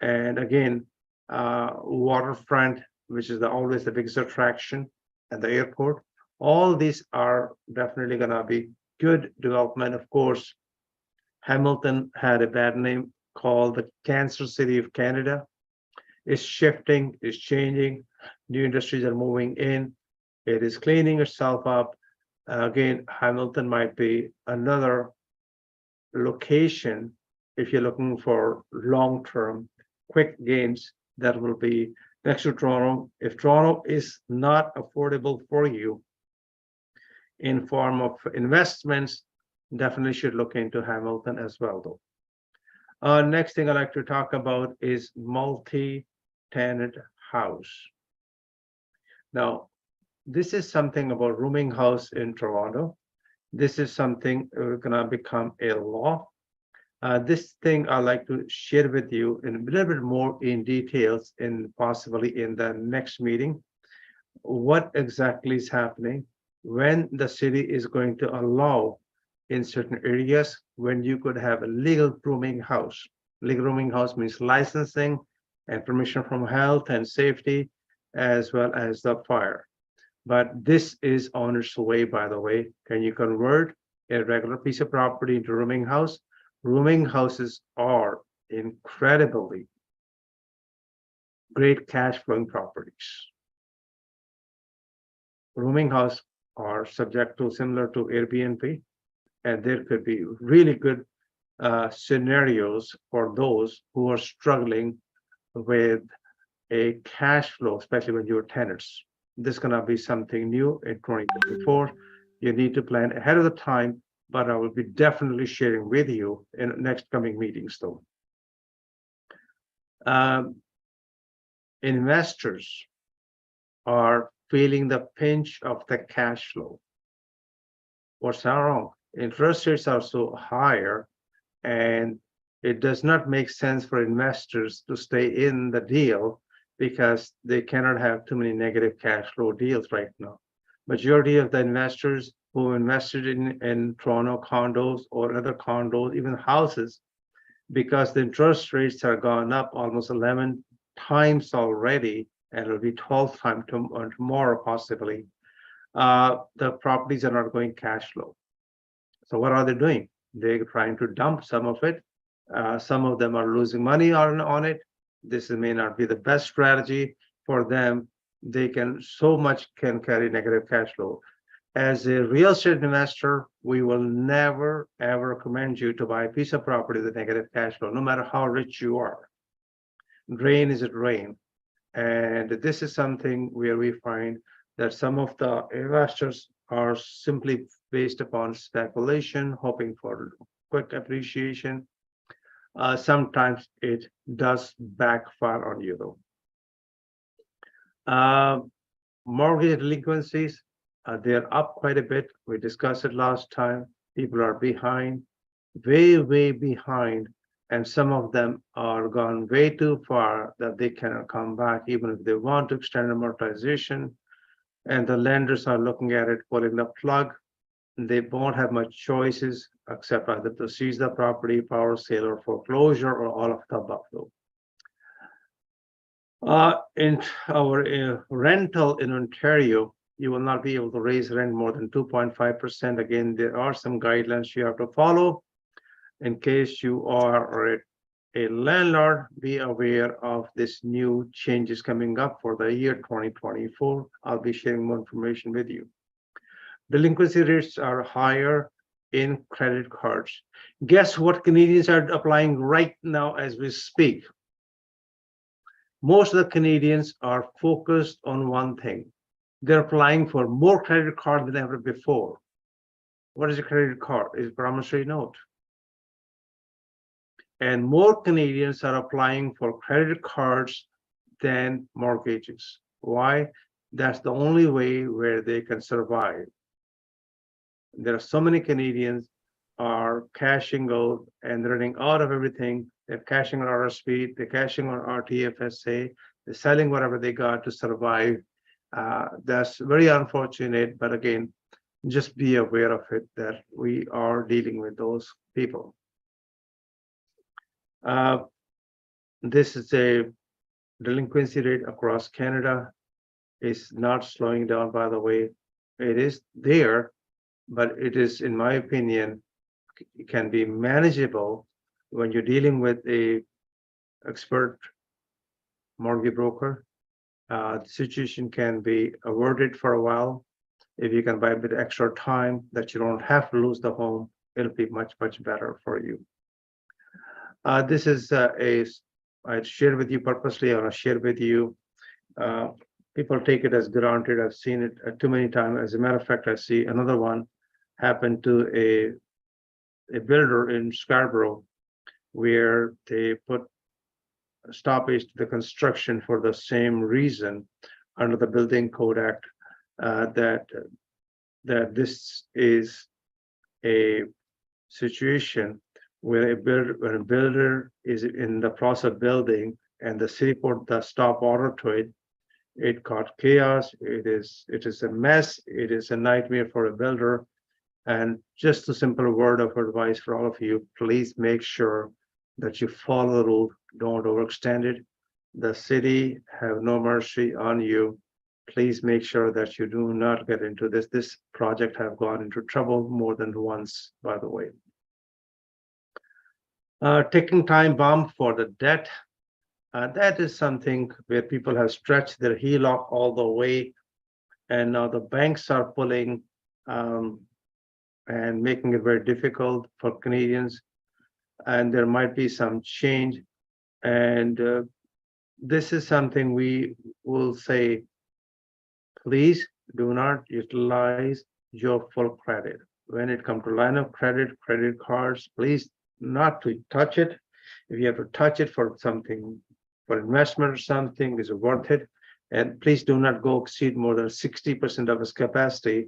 and again, waterfront, which is always the biggest attraction at the airport. All these are definitely going to be good development. Of course, Hamilton had a bad name called the Cancer City of Canada. It's shifting, it's changing. New industries are moving in. It is cleaning itself up. Again, Hamilton might be another location if you're looking for long-term quick gains that will be next to Toronto. If Toronto is not affordable for you in form of investments, definitely should look into Hamilton as well, though. Next thing I'd like to talk about is multi-tenant house. Now, this is something about rooming house in Toronto. This is something gonna become a law. This thing I'd like to share with you in a little bit more in details in possibly in the next meeting. What exactly is happening when the city is going to allow in certain areas when you could have a legal rooming house. Legal rooming house means licensing and permission from health and safety, as well as the fire. But this is on its way, by the way. Can you convert a regular piece of property into rooming house? Rooming houses are incredibly great cash flowing properties. Rooming house are subject to similar to Airbnb, and there could be really good scenarios for those who are struggling with a cash flow, especially when you're tenants. This is going to be something new in 2024. You need to plan ahead of the time, but I will be definitely sharing with you in next coming meetings, though. Investors are feeling the pinch of the cash flow. What's wrong? Interest rates are so higher, and it does not make sense for investors to stay in the deal because they cannot have too many negative cash flow deals right now. Majority of the investors who invested in Toronto condos or other condos, even houses, because the interest rates are gone up almost 11 times already, and it'll be 12th time tomorrow possibly, the properties are not going cash flow. So what are they doing? They're trying to dump some of it. Some of them are losing money on it. This may not be the best strategy for them. They can carry negative cash flow. As a real estate investor, we will never ever recommend you to buy a piece of property with negative cash flow, no matter how rich you are. Drain is a drain. And this is something where we find that some of the investors are simply based upon speculation, hoping for quick appreciation. Sometimes it does backfire on you, though. Mortgage delinquencies, they're up quite a bit. We discussed it last time. People are behind, way behind, and some of them are gone way too far that they cannot come back, even if they want to extend amortization. And the lenders are looking at it, pulling the plug. They won't have much choices except either to seize the property, power sale, or foreclosure, or all of the above. In our rental in Ontario, you will not be able to raise rent more than 2.5%. Again, there are some guidelines you have to follow. In case you are a landlord, be aware of this new changes coming up for the year 2024. I'll be sharing more information with you. Delinquency rates are higher in credit cards. Guess what Canadians are applying right now as we speak? Most of the Canadians are focused on one thing. They're applying for more credit card than ever before. What is a credit card? It's a promissory note. And more Canadians are applying for credit cards than mortgages. Why? That's the only way where they can survive. There are so many Canadians are cashing out and running out of everything. They're cashing on RSP, they're cashing on RTFSA, they're selling whatever they got to survive. That's very unfortunate, but again, just be aware of it, that we are dealing with those people. This is a delinquency rate across Canada. Is not slowing down, by the way. It is there, but it is, in my opinion, can be manageable when you're dealing with a expert mortgage broker. The situation can be averted for a while. If you can buy a bit extra time that you don't have to lose the home, it'll be much, much better for you. This is I shared with you purposely. I want to share with you. People take it as granted. I've seen it too many times. As a matter of fact, I see another one happen to a builder in Scarborough, where they put a stoppage to the construction for the same reason under the Building Code Act, that this is a situation where when a builder is in the process of building and the city put the stop order to it, it caused chaos. It is a mess. It is a nightmare for a builder. And just a simple word of advice for all of you: please make sure that you follow the rule. Don't overextend it. The city have no mercy on you. Please make sure that you do not get into this. This project have gone into trouble more than once, by the way. Ticking time bomb for the debt. That is something where people have stretched their heel off all the way, and now the banks are pulling and making it very difficult for Canadians. And there might be some change. And this is something we will say, please do not utilize your full credit. When it comes to line of credit, credit cards, please not to touch it. If you have to touch it for something, for investment or something, is worth it. And please do not go exceed more than 60% of its capacity.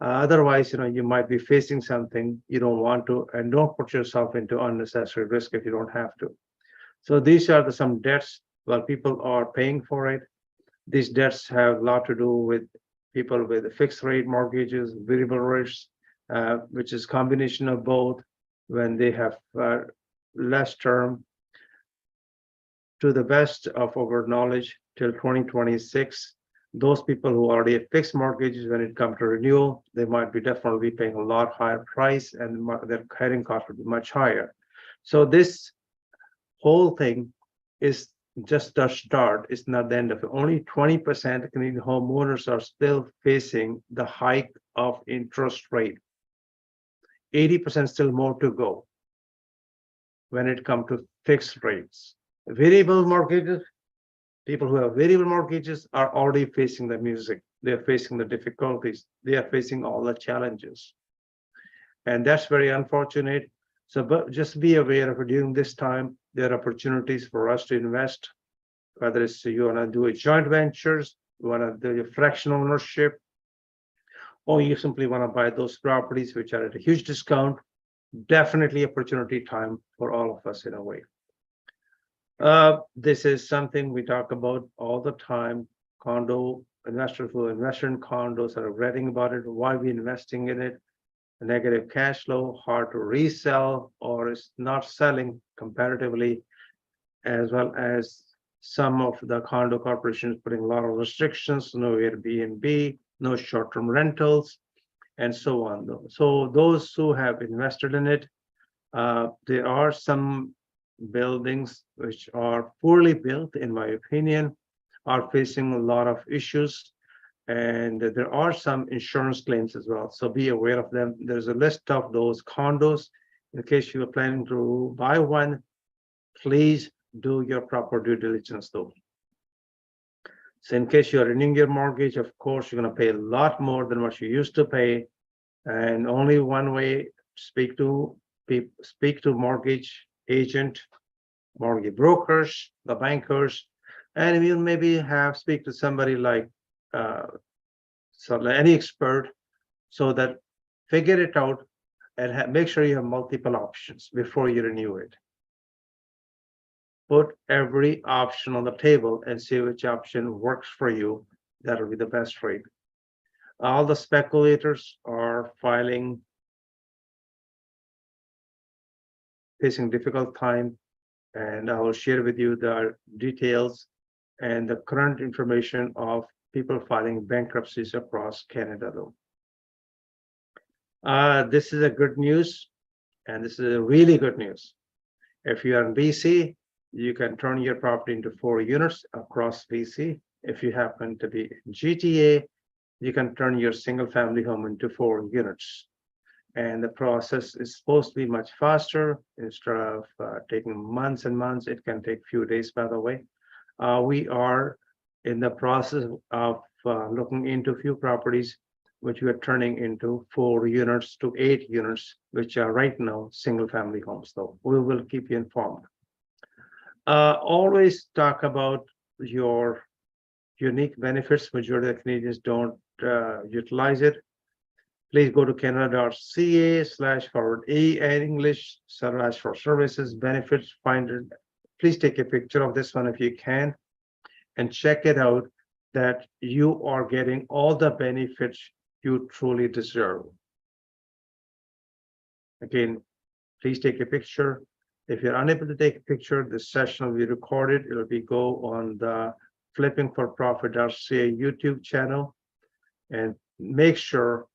Otherwise, you might be facing something you don't want to, and don't put yourself into unnecessary risk if you don't have to. So these are some debts. While people are paying for it, these debts have a lot to do with people with fixed rate mortgages, variable rates, which is combination of both. When they have less term, to the best of our knowledge, till 2026, those people who already have fixed mortgages, when it comes to renewal, they might be definitely paying a lot higher price, and their carrying cost would be much higher. So this whole thing is just the start. It's not the end of it. Only 20% Canadian homeowners are still facing the hike of interest rate. 80% still more to go when it comes to fixed rates. Variable mortgages, people who have variable mortgages are already facing the music. They're facing the difficulties. They are facing all the challenges. And that's very unfortunate. So, but just be aware of it. During this time, there are opportunities for us to invest, whether it's you want to do a joint ventures, you want to do a fractional ownership, or you simply want to buy those properties which are at a huge discount. Definitely opportunity time for all of us in a way. This is something we talk about all the time. Condo investors who invest in condos are reading about it. Why we investing in it? A negative cash flow, hard to resell, or is not selling comparatively, as well as some of the condo corporations putting a lot of restrictions, no Airbnb, no short-term rentals, and so on. So those who have invested in it, there are some buildings which are poorly built, in my opinion, are facing a lot of issues, and there are some insurance claims as well. So be aware of them. There's a list of those condos. In case you are planning to buy one, please do your proper due diligence though. So in case you're renewing your mortgage, of course, you're going to pay a lot more than what you used to pay. And only one way: speak to mortgage agent, mortgage brokers, the bankers, and we'll maybe speak to somebody like any expert, so that figure it out and make sure you have multiple options before you renew it. Put every option on the table and see which option works for you. That'll be the best rate. All the speculators are facing difficult time, and I will share with you the details and the current information of people filing bankruptcies across Canada though. This is a good news, and this is a really good news. If you are in BC, you can turn your property into 4 units across BC. If you happen to be in GTA, you can turn your single family home into 4 units. And the process is supposed to be much faster. Instead of taking months and months, it can take few days, by the way. We are in the process of looking into a few properties which we are turning into 4 units to 8 units, which are right now single family homes. So we will keep you informed. Always talk about your unique benefits. Majority of Canadians don't utilize it. Please go to canada.ca/forward/E and English/for services benefits finder. Please take a picture of this one if you can and check it out, that you are getting all the benefits you truly deserve. Again, please take a picture. If you're unable to take a picture, this session will be recorded. It'll be go on the flippingforprofit.ca YouTube channel, and make sure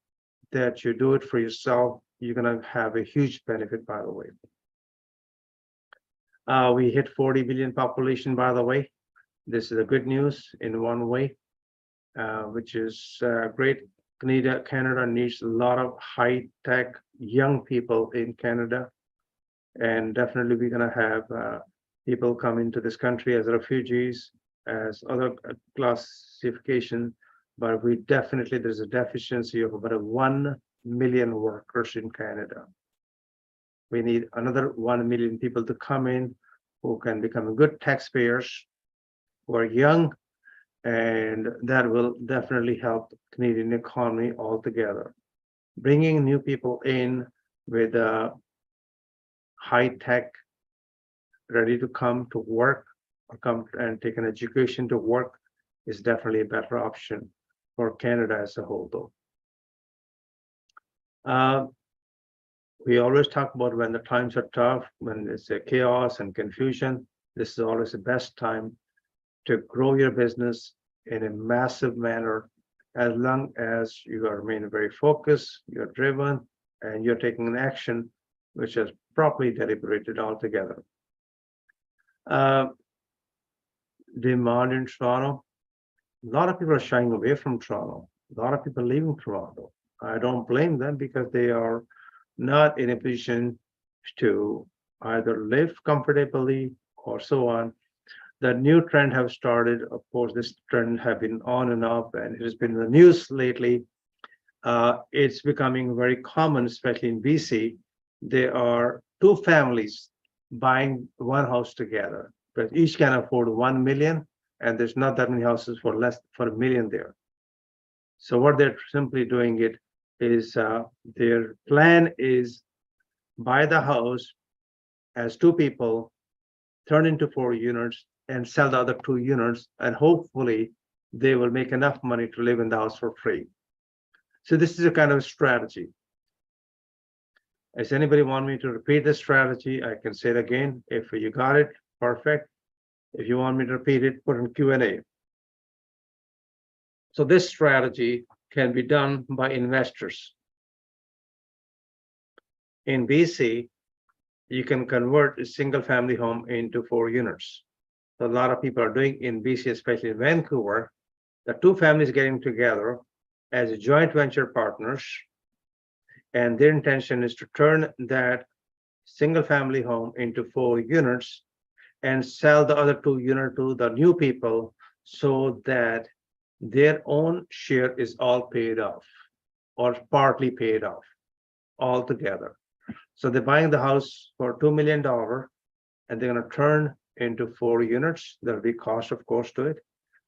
that you do it for yourself. You're going to have a huge benefit, by the way. We hit 40 billion population, by the way. This is a good news in one way, which is great. Canada needs a lot of high-tech young people in Canada. And definitely we're going to have people come into this country as refugees, as other classification, but there's a deficiency of about 1 million workers in Canada. We need another 1 million people to come in who can become good taxpayers, who are young, and that will definitely help the Canadian economy altogether. Bringing new people in with high tech, ready to come to work or come and take an education to work, is definitely a better option for Canada as a whole, though. We always talk about when the times are tough, when it's a chaos and confusion, this is always the best time to grow your business in a massive manner, as long as you are remaining very focused, you're driven, and you're taking an action which is properly deliberated altogether. Demand in Toronto. A lot of people are shying away from Toronto. A lot of people leaving Toronto. I don't blame them, because they are not in a position to either live comfortably or so on. The new trend have started. Of course, this trend have been on and off, and it has been in the news lately. It's becoming very common, especially in BC. There are 2 families buying one house together, but each can afford 1 million, and there's not that many houses for $1 million there. So what they're simply doing it is their plan is buy the house as 2 people, turn into 4 units, and sell the other 2 units, and hopefully they will make enough money to live in the house for free. So this is a kind of strategy. Does anybody want me to repeat this strategy? I can say it again. If you got it, perfect. If you want me to repeat it, put in Q&A. So this strategy can be done by investors. In BC, you can convert a single family home into 4 units. So a lot of people are doing in BC, especially in Vancouver, the 2 families getting together as joint venture partners, and their intention is to turn that single family home into 4 units and sell the other 2 units to the new people, so that their own share is all paid off or partly paid off altogether. So they're buying the house for $2 million, and they're going to turn into 4 units. There'll be cost, of course, to it,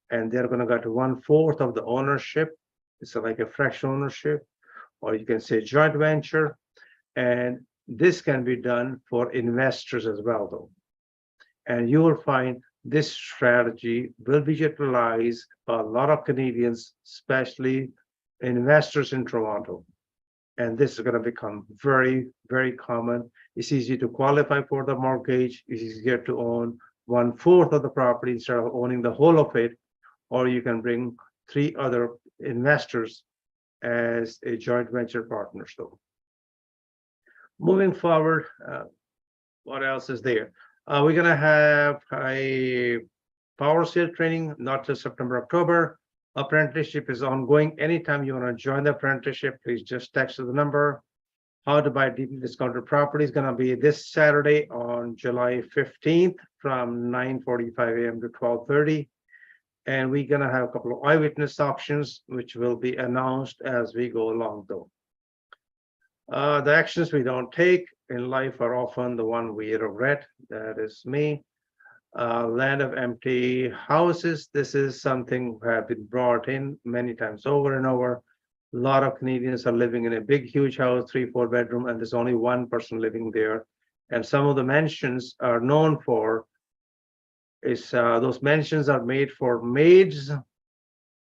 and they're going to get 1/4 of the ownership. It's like a fresh ownership, or you can say joint venture. And this can be done for investors as well, though. And you will find this strategy will be utilized by a lot of Canadians, especially investors in Toronto. And this is going to become very, very common. It's easy to qualify for the mortgage. It's easier to own 1/4 of the property instead of owning the whole of it. Or you can bring 3 other investors as a joint venture partner. So moving forward, what else is there? We're going to have a power sale training, not just September, October. Apprenticeship is ongoing. Anytime you want to join the apprenticeship, please just text the number. How to buy deeply discounted property is going to be this Saturday on July 15th from 9:45 a.m. to 12:30. And we're going to have a couple of eyewitness auctions, which will be announced as we go along, though. The actions we don't take in life are often the one we regret. That is me. Land of empty houses. This is something have been brought in many times over and over. A lot of Canadians are living in a big, huge house, 3-4 bedroom, and there's only one person living there. And some of the mansions are known for those mansions are made for maids,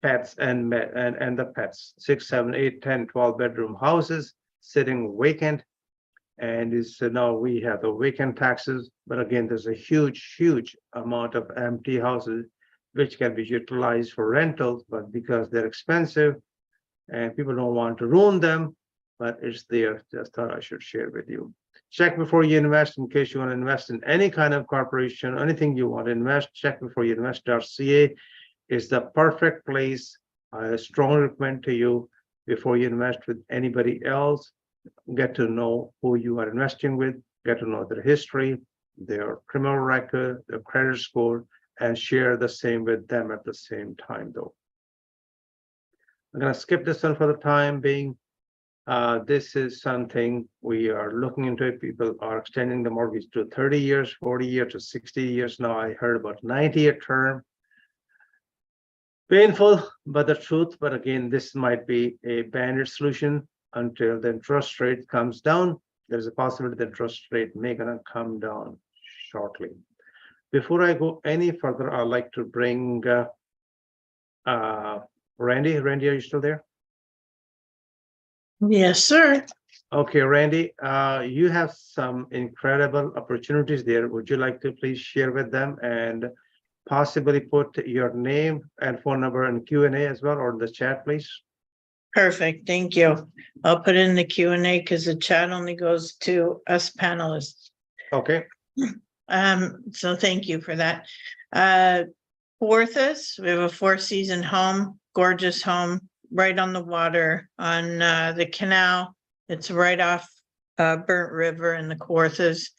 pets, and the pets. 6, 7, 8, 10, 12 bedroom houses sitting vacant. And now we have the vacant taxes, but again, there's a huge amount of empty houses which can be utilized for rentals, but because they're expensive and people don't want to ruin them, but it's there. Just thought I should share with you. Check before you invest in case you want to invest in any kind of corporation, anything you want to invest. Check before you invest.ca is the perfect place. I strongly recommend to you before you invest with anybody else. Get to know who you are investing with, get to know their history, their criminal record, their credit score, and share the same with them at the same time, though. I'm going to skip this one for the time being. This is something we are looking into. It. People are extending the mortgage to 30 years, 40 years, to 60 years. Now I heard about 90-year term. Painful, but the truth. But again, this might be a banded solution until the interest rate comes down. There's a possibility the interest rate may gonna come down shortly. Before I go any further, I'd like to bring Randy. Randy, are you still there? Yes, sir. Okay, Randy, you have some incredible opportunities there. Would you like to please share with them and possibly put your name and phone number in Q&A as well, or in the chat, please? Perfect. Thank you. I'll put in the Q&A because the chat only goes to us panelists. Okay. So thank you for that. Porthos, we have a 4-season home, gorgeous home, right on the water on the canal. It's right off Burnt River in the Kawarthas.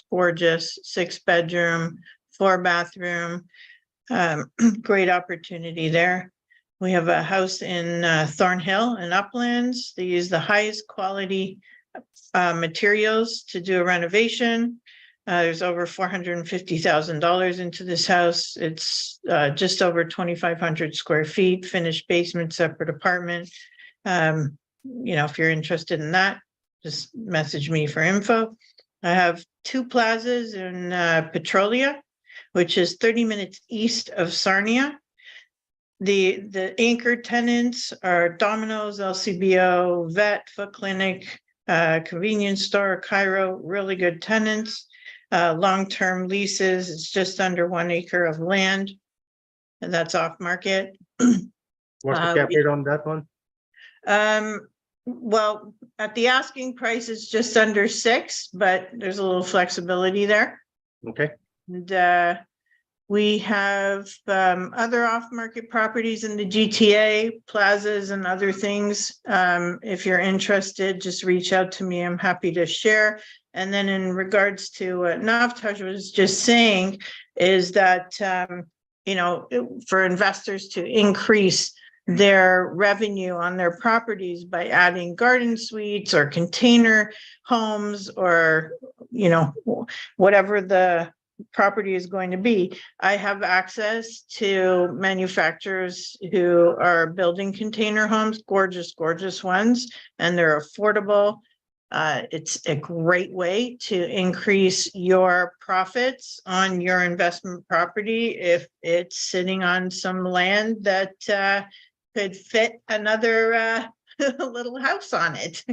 Gorgeous, 6-bedroom, 4-bathroom. Great opportunity there. We have a house in Thornhill in Uplands. They use the highest quality materials to do a renovation. There's over $450,000 into this house. It's just over 2,500 square feet, finished basement, separate apartment. You know, if you're interested in that, just message me for info. I have 2 plazas in Petrolia, which is 30 minutes east of Sarnia. The anchor tenants are Domino's, LCBO, Vet, Foot Clinic, convenience store, Cairo, really good tenants. Long-term leases, it's just under 1 acre of land, and that's off market. What's the cap rate on that one? Well, at the asking price, it's just under 6, but there's a little flexibility there. Okay. And we have other off-market properties in the GTA, plazas and other things. If you're interested, just reach out to me. I'm happy to share. And then in regards to what Navtaj was just saying is that, you know, for investors to increase their revenue on their properties by adding garden suites or container homes or, you know, whatever the property is going to be. I have access to manufacturers who are building container homes, gorgeous, gorgeous ones, and they're affordable. It's a great way to increase your profits on your investment property if it's sitting on some land that could fit another little house on it.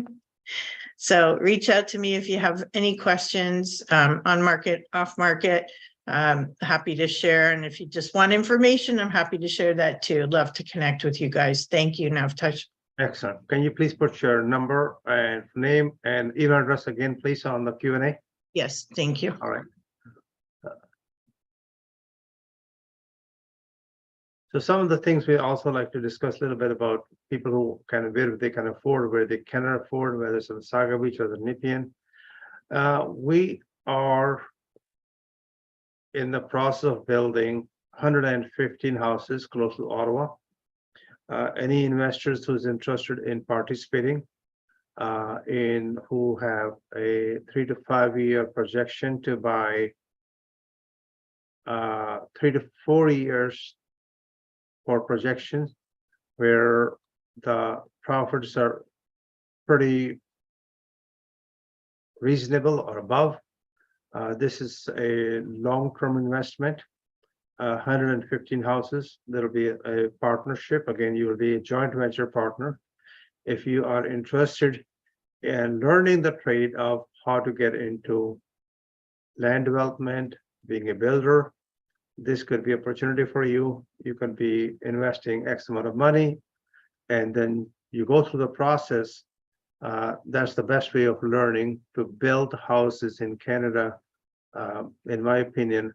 So reach out to me if you have any questions on market, off market. Happy to share. And if you just want information, I'm happy to share that too. I'd love to connect with you guys. Thank you. Now I've touched. Excellent. Can you please put your number and name and email address again, please, on the Q&A? Yes, thank you. All right. So some of the things we also like to discuss a little bit about people who can, where they can afford, where they cannot afford, whether it's in Saga Beach or the Nepean. We are in the process of building 115 houses close to Ottawa. Any investors who's interested in participating who have a 3 to 5 year projection to buy 3 to 4 years for projections, where the profits are pretty reasonable or above. This is a long-term investment. 115 houses. There will be a partnership. Again, you will be a joint venture partner. If you are interested in learning the trade of how to get into land development, being a builder, this could be an opportunity for you. You can be investing X amount of money, and then you go through the process. That's the best way of learning to build houses in Canada. In my opinion,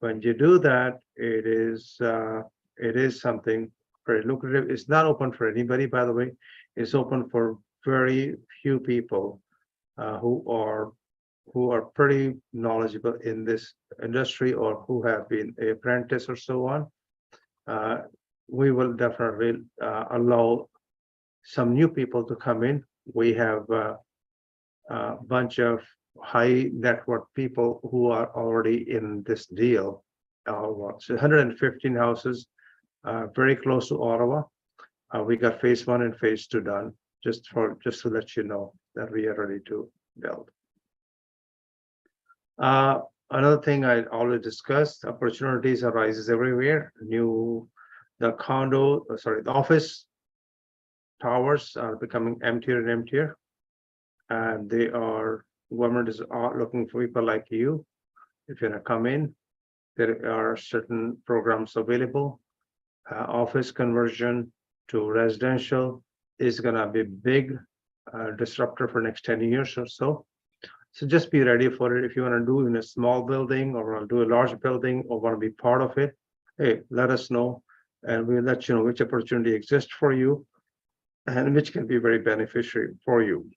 when you do that, it is something very lucrative. It's not open for anybody, by the way. It's open for very few people who are pretty knowledgeable in this industry or who have been an apprentice or so on. We will definitely allow some new people to come in. We have a bunch of high net worth people who are already in this deal. So 115 houses, very close to Ottawa. We got phase 1 and phase 2 done, just to let you know that we are ready to build. Another thing I always discuss, opportunities arises everywhere. The office towers are becoming emptier and emptier, and government is looking for people like you. If you want to come in, there are certain programs available. Office conversion to residential is going to be big disruptor for next 10 years or so. So just be ready for it. If you want to do in a small building or want to do a large building or want to be part of it, hey, let us know, and we'll let you know which opportunity exists for you and which can be very beneficial for you.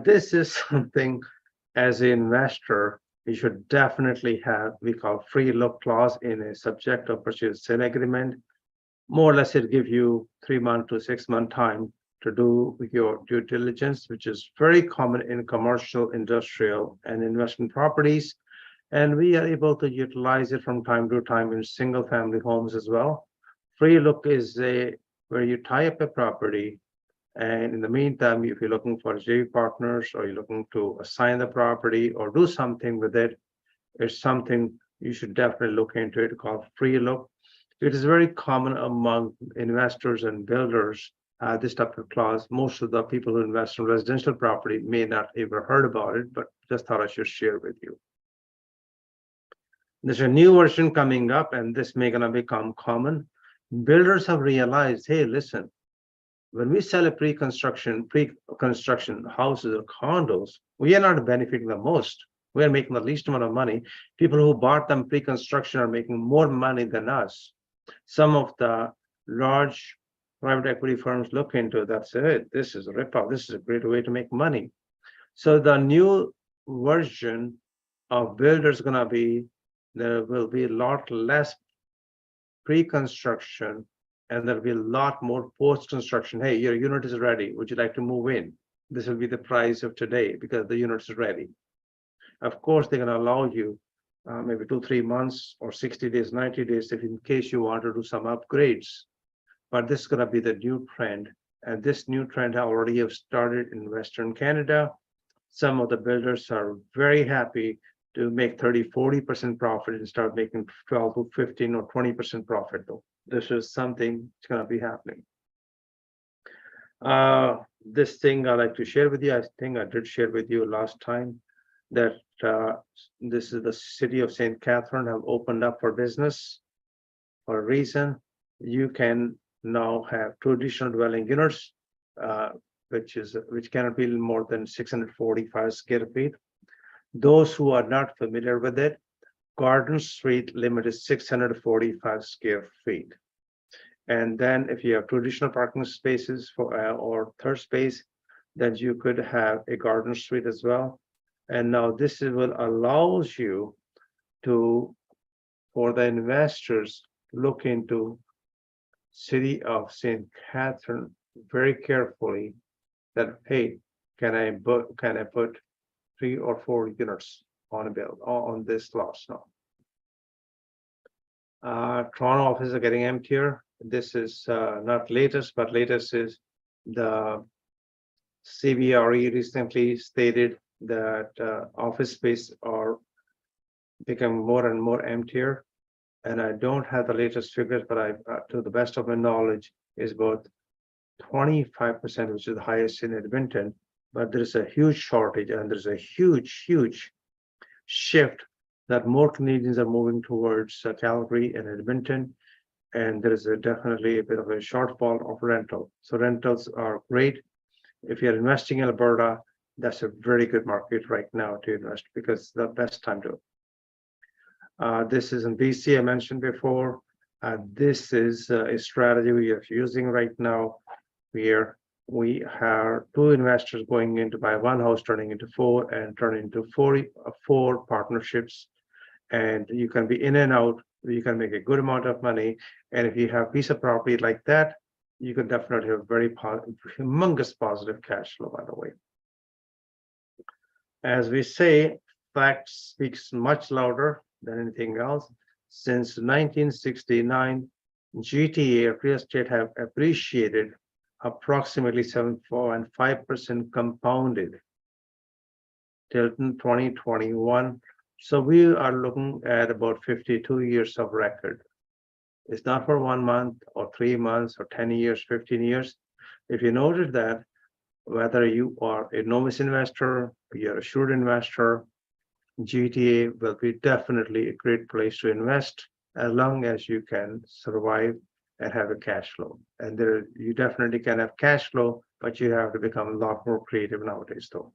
This is something, as an investor, you should definitely have, we call free look clause in a subject of purchase sale agreement. More or less, it give you 3 month to 6 month time to do your due diligence, which is very common in commercial, industrial, and investment properties. And we are able to utilize it from time to time in single family homes as well. Free look is where you tie up a property, and in the meantime, if you're looking for JV partners or you're looking to assign the property or do something with it, it's something you should definitely look into. It called free look. It is very common among investors and builders, this type of clause. Most of the people who invest in residential property may not ever heard about it, but just thought I should share with you. There's a new version coming up, and this may gonna become common. Builders have realized, hey, listen, when we sell a pre-construction houses or condos, we are not benefiting the most. We are making the least amount of money. People who bought them pre-construction are making more money than us. Some of the large private equity firms look into that, say, hey, this is a ripoff. This is a great way to make money. So the new version of builders gonna be, there will be a lot less pre-construction, and there'll be a lot more post-construction. Hey, your unit is ready. Would you like to move in? This will be the price of today because the unit is ready. Of course, they're going to allow you maybe 2-3 months or 60 days, 90 days, if in case you want to do some upgrades. But this is going to be the new trend. And this new trend already have started in Western Canada. Some of the builders are very happy to make 30-40% profit and start making 12 to 15 or 20% profit though. This is something that's gonna be happening. This thing I like to share with you, I think I did share with you last time that this is the city of St. Catherine have opened up for business for a reason. You can now have two additional dwelling units, which cannot be more than 645 square feet. Those who are not familiar with it, Garden Street limit is 645 square feet. And then if you have two additional parking spaces for or third space, then you could have a Garden Street as well. And now this will allows you to, for the investors, look into city of St. Catherine very carefully that, hey, can I put 3 or 4 units on a bill on this lot now? Toronto offices are getting emptier. This is not latest, but latest is the CBRE recently stated that office space are becoming more and more emptier. And I don't have the latest figures, but to the best of my knowledge, is about 25%, which is the highest in Edmonton. But there's a huge shortage, and there's a huge shift that more Canadians are moving towards Calgary and Edmonton, and there is definitely a bit of a shortfall of rental. So rentals are great. If you're investing in Alberta, that's a very good market right now to invest because it's the best time to. This is in BC, I mentioned before. This is a strategy we are using right now, where we have 2 investors going in to buy 1 house, turning into 4 and turning into 4 partnerships. And you can be in and out, you can make a good amount of money. And if you have a piece of property like that, you can definitely have very humongous positive cash flow, by the way. As we say, fact speaks much louder than anything else. Since 1969, GTA real estate have appreciated approximately 7.5% compounded till 2021. So we are looking at about 52 years of record. It's not for 1 month or 3 months or 10 years, 15 years. If you noted that, whether you are a novice investor, you're a shrewd investor, GTA will be definitely a great place to invest as long as you can survive and have a cash flow. And there, you definitely can have cash flow, but you have to become a lot more creative nowadays, though.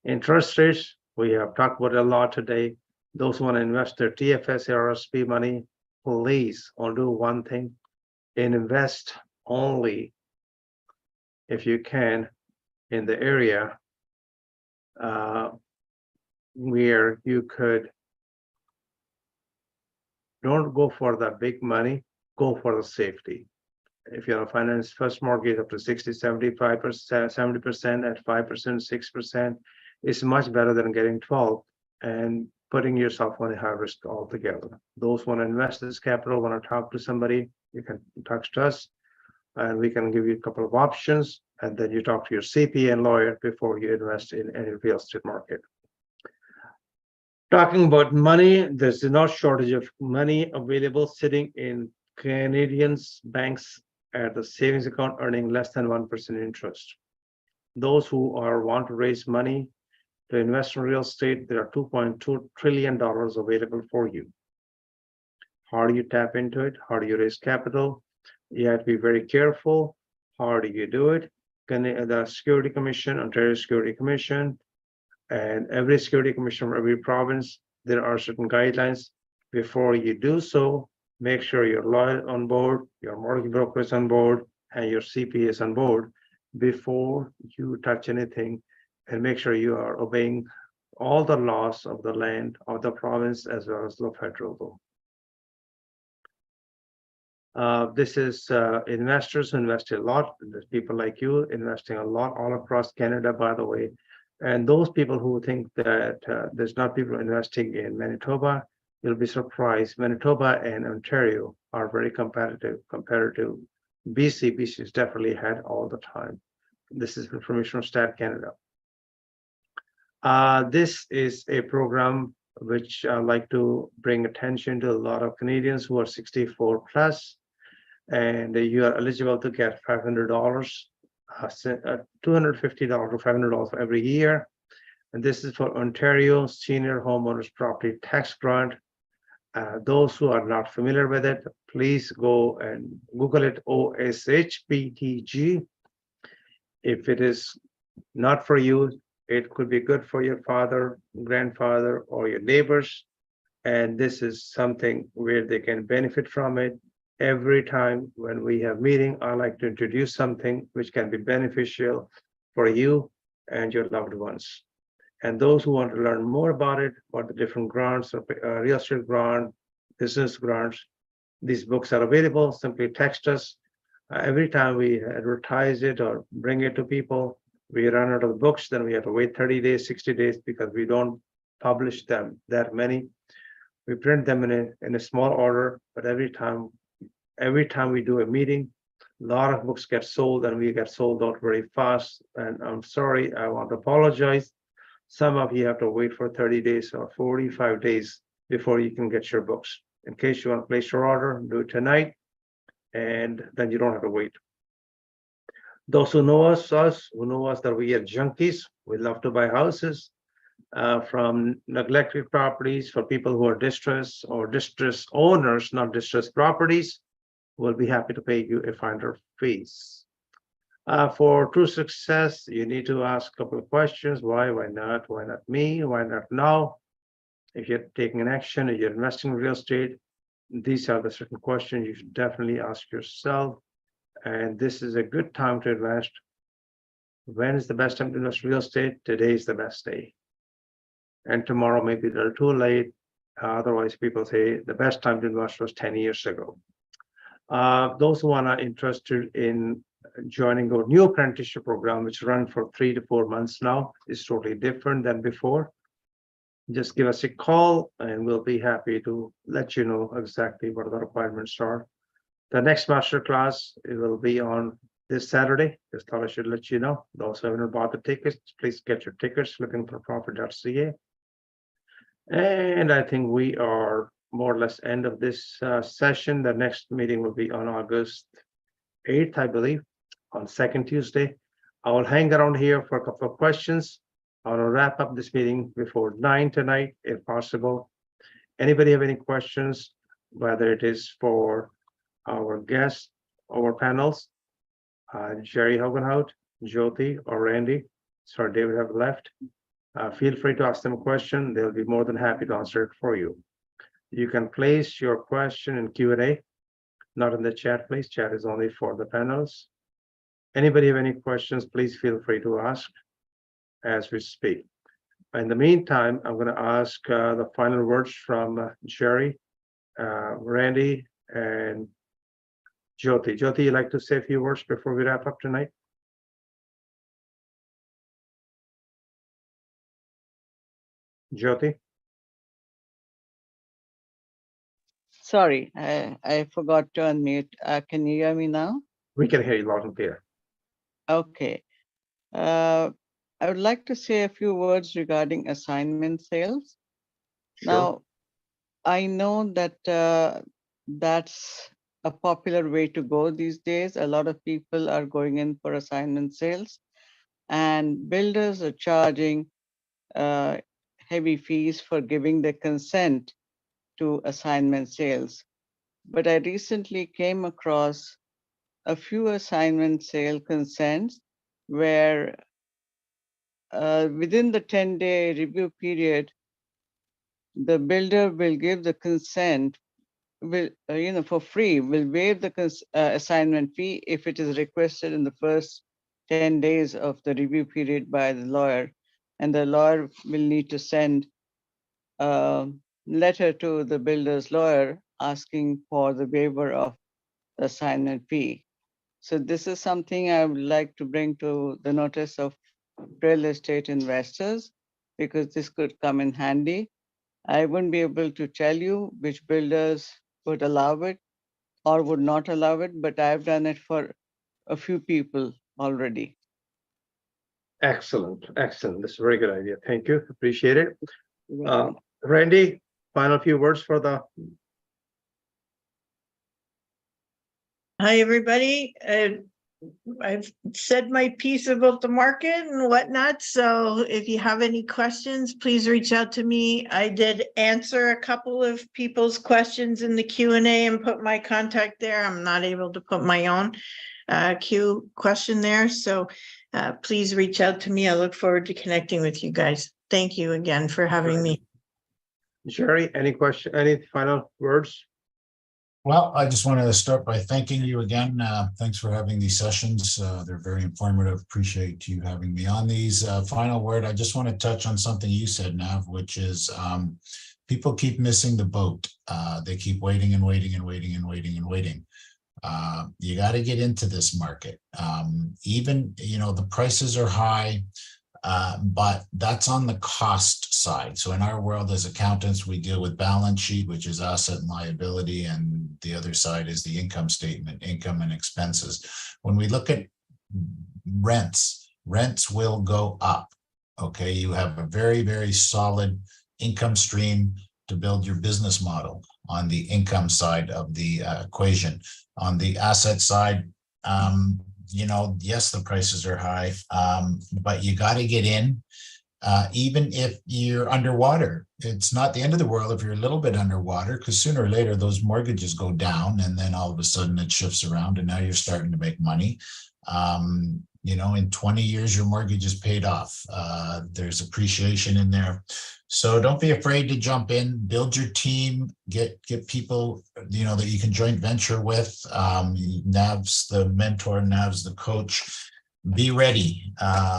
Interest rates, we have talked about a lot today. Those who want to invest their TFS, RSP money, please only do one thing: invest only, if you can, in the area where you could. Don't go for the big money, go for the safety. If you're a finance first mortgage up to 60, 75%, 70% at 5%, 6%, it's much better than getting 12 and putting yourself on a high risk altogether. Those who want to invest this capital, want to talk to somebody, you can talk to us and we can give you a couple of options, and then you talk to your CPA and lawyer before you invest in any real estate market. Talking about money, there's no shortage of money available sitting in Canadians' banks at the savings account earning less than 1% interest. Those who want to raise money to invest in real estate, there are $2.2 trillion available for you. How do you tap into it? How do you raise capital? You have to be very careful. How do you do it? The Security Commission, Ontario Security Commission, and every security commission from every province, there are certain guidelines. Before you do so, make sure your lawyer on board, your mortgage broker is on board, and your CPA is on board before you touch anything, and make sure you are obeying all the laws of the land of the province as well as the federal law. This is investors who invest a lot. There's people like you investing a lot all across Canada, by the way. And those people who think that there's not people investing in Manitoba, you'll be surprised. Manitoba and Ontario are very competitive compared to BC. BC is definitely ahead all the time. This is information from Stat Canada. This is a program which I like to bring attention to a lot of Canadians who are 64 plus, and you are eligible to get $500, $250 to $500 every year. And this is for Ontario Senior Homeowners Property Tax Grant. Those who are not familiar with it, please go and Google it, OSHPTG. If it is not for you, it could be good for your father, grandfather, or your neighbors. And this is something where they can benefit from it. Every time when we have meeting, I like to introduce something which can be beneficial for you and your loved ones. And those who want to learn more about it, about the different grants, real estate grant, business grants, these books are available. Simply text us. Every time we advertise it or bring it to people, we run out of the books, then we have to wait 30 days, 60 days, because we don't publish them that many. We print them in a small order, but every time we do a meeting, a lot of books get sold and we get sold out very fast. And I'm sorry, I want to apologize. Some of you have to wait for 30 days or 45 days before you can get your books. In case you want to place your order, do it tonight, and then you don't have to wait. Those who know us who know us that we are junkies, we love to buy houses from neglected properties for people who are distressed or distressed owners, not distressed properties. We'll be happy to pay you a finder fees. For true success, you need to ask a couple of questions. Why not? Why not me? Why not now? If you're taking an action, if you're investing in real estate, these are the certain questions you should definitely ask yourself. And this is a good time to invest. When is the best time to invest in real estate? Today is the best day. And tomorrow may be a little too late. Otherwise, people say the best time to invest was 10 years ago. Those who are interested in joining our new apprenticeship program, which run for 3 to 4 months now, is totally different than before. Just give us a call and we'll be happy to let you know exactly what the requirements are. The next master class, it will be on this Saturday. Just thought I should let you know. Those who haven't bought the tickets, please get your tickets looking for profit.ca. And I think we are more or less end of this session. The next meeting will be on August 8th, I believe, on second Tuesday. I will hang around here for a couple of questions. I will wrap up this meeting before 9 tonight, if possible. Anybody have any questions, whether it is for our guests, our panels, Jerry Hogenhout, Jyoti, or Randy? Sorry, David have left. Feel free to ask them a question. They'll be more than happy to answer it for you. You can place your question in Q&A, not in the chat, please. Chat is only for the panels. Anybody have any questions, please feel free to ask as we speak. In the meantime, I'm going to ask the final words from Jerry, Randy, and Jyoti. Jyoti, you'd like to say a few words before we wrap up tonight? Jyoti? Sorry, I forgot to unmute. Can you hear me now? We can hear you loud and clear. Okay. I would like to say a few words regarding assignment sales. Sure. Now, I know that that's a popular way to go these days. A lot of people are going in for assignment sales, and builders are charging heavy fees for giving their consent to assignment sales. But I recently came across a few assignment sale consents where within the 10-day review period, the builder will give the consent, will for free, will waive the assignment fee if it is requested in the first 10 days of the review period by the lawyer, and the lawyer will need to send a letter to the builder's lawyer asking for the waiver of the assignment fee. So this is something I would like to bring to the notice of real estate investors, because this could come in handy. I wouldn't be able to tell you which builders would allow it or would not allow it, but I've done it for a few people already. Excellent, excellent. This is a very good idea. Thank you. Appreciate it. Randy, final few words for the, Hi, everybody. I've said my piece about the market and whatnot, so if you have any questions, please reach out to me. I did answer a couple of people's questions in the Q&A and put my contact there. I'm not able to put my own Q question there, so please reach out to me. I look forward to connecting with you guys. Thank you again for having me. Jerry, any question, any final words? Well, I just want to start by thanking you again. Thanks for having these sessions. They're very informative. Appreciate you having me on these. Final word, I just want to touch on something you said, Nav, which is people keep missing the boat. They keep waiting and waiting and waiting and waiting and waiting. You got to get into this market. Even, the prices are high. But that's on the cost side. So in our world as accountants, we deal with balance sheet, which is asset and liability, and the other side is the income statement, income and expenses. When we look at rents will go up. Okay, you have a very, very solid income stream to build your business model on the income side of the equation. On the asset side, yes, the prices are high, but you got to get in, even if you're underwater. It's not the end of the world if you're a little bit underwater, because sooner or later those mortgages go down and then all of a sudden it shifts around and now you're starting to make money. In 20 years, your mortgage is paid off. There's appreciation in there. So don't be afraid to jump in, build your team, get people, that you can joint venture with. Nav's the mentor, Nav's the coach. Be ready,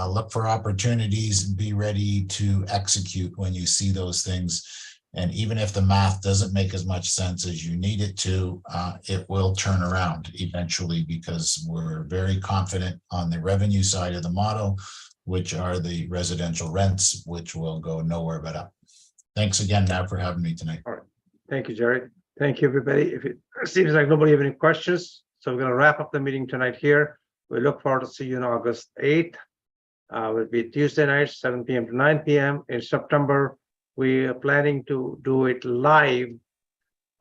look for opportunities and be ready to execute when you see those things. And even if the math doesn't make as much sense as you need it to, it will turn around eventually, because we're very confident on the revenue side of the model, which are the residential rents, which will go nowhere but up. Thanks again, Nav, for having me tonight. All right. Thank you, Jerry. Thank you, everybody. If it seems like nobody have any questions, so we're going to wrap up the meeting tonight here. We look forward to see you on August 8th. Will be Tuesday night, 7 p.m. to 9 p.m. In September, we are planning to do it live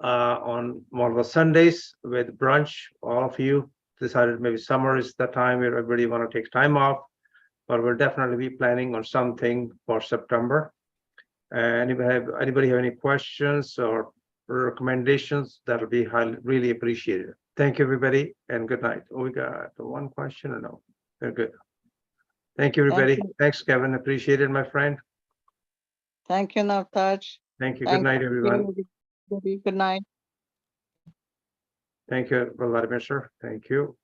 on one of the Sundays with brunch. All of you decided maybe summer is the time where everybody want to take time off, but we'll definitely be planning on something for September. Anybody have any questions or recommendations? That'll be really appreciated. Thank you, everybody, and good night. Oh, we got one question or no? Very good. Thank you, everybody. Thank you. Thanks, Kevin. Appreciate it, my friend. Thank you, Navtaj. Thank you. Good Thank night, you, everyone. everybody. Good night. Thank you, Vladimir, sir. Thank you.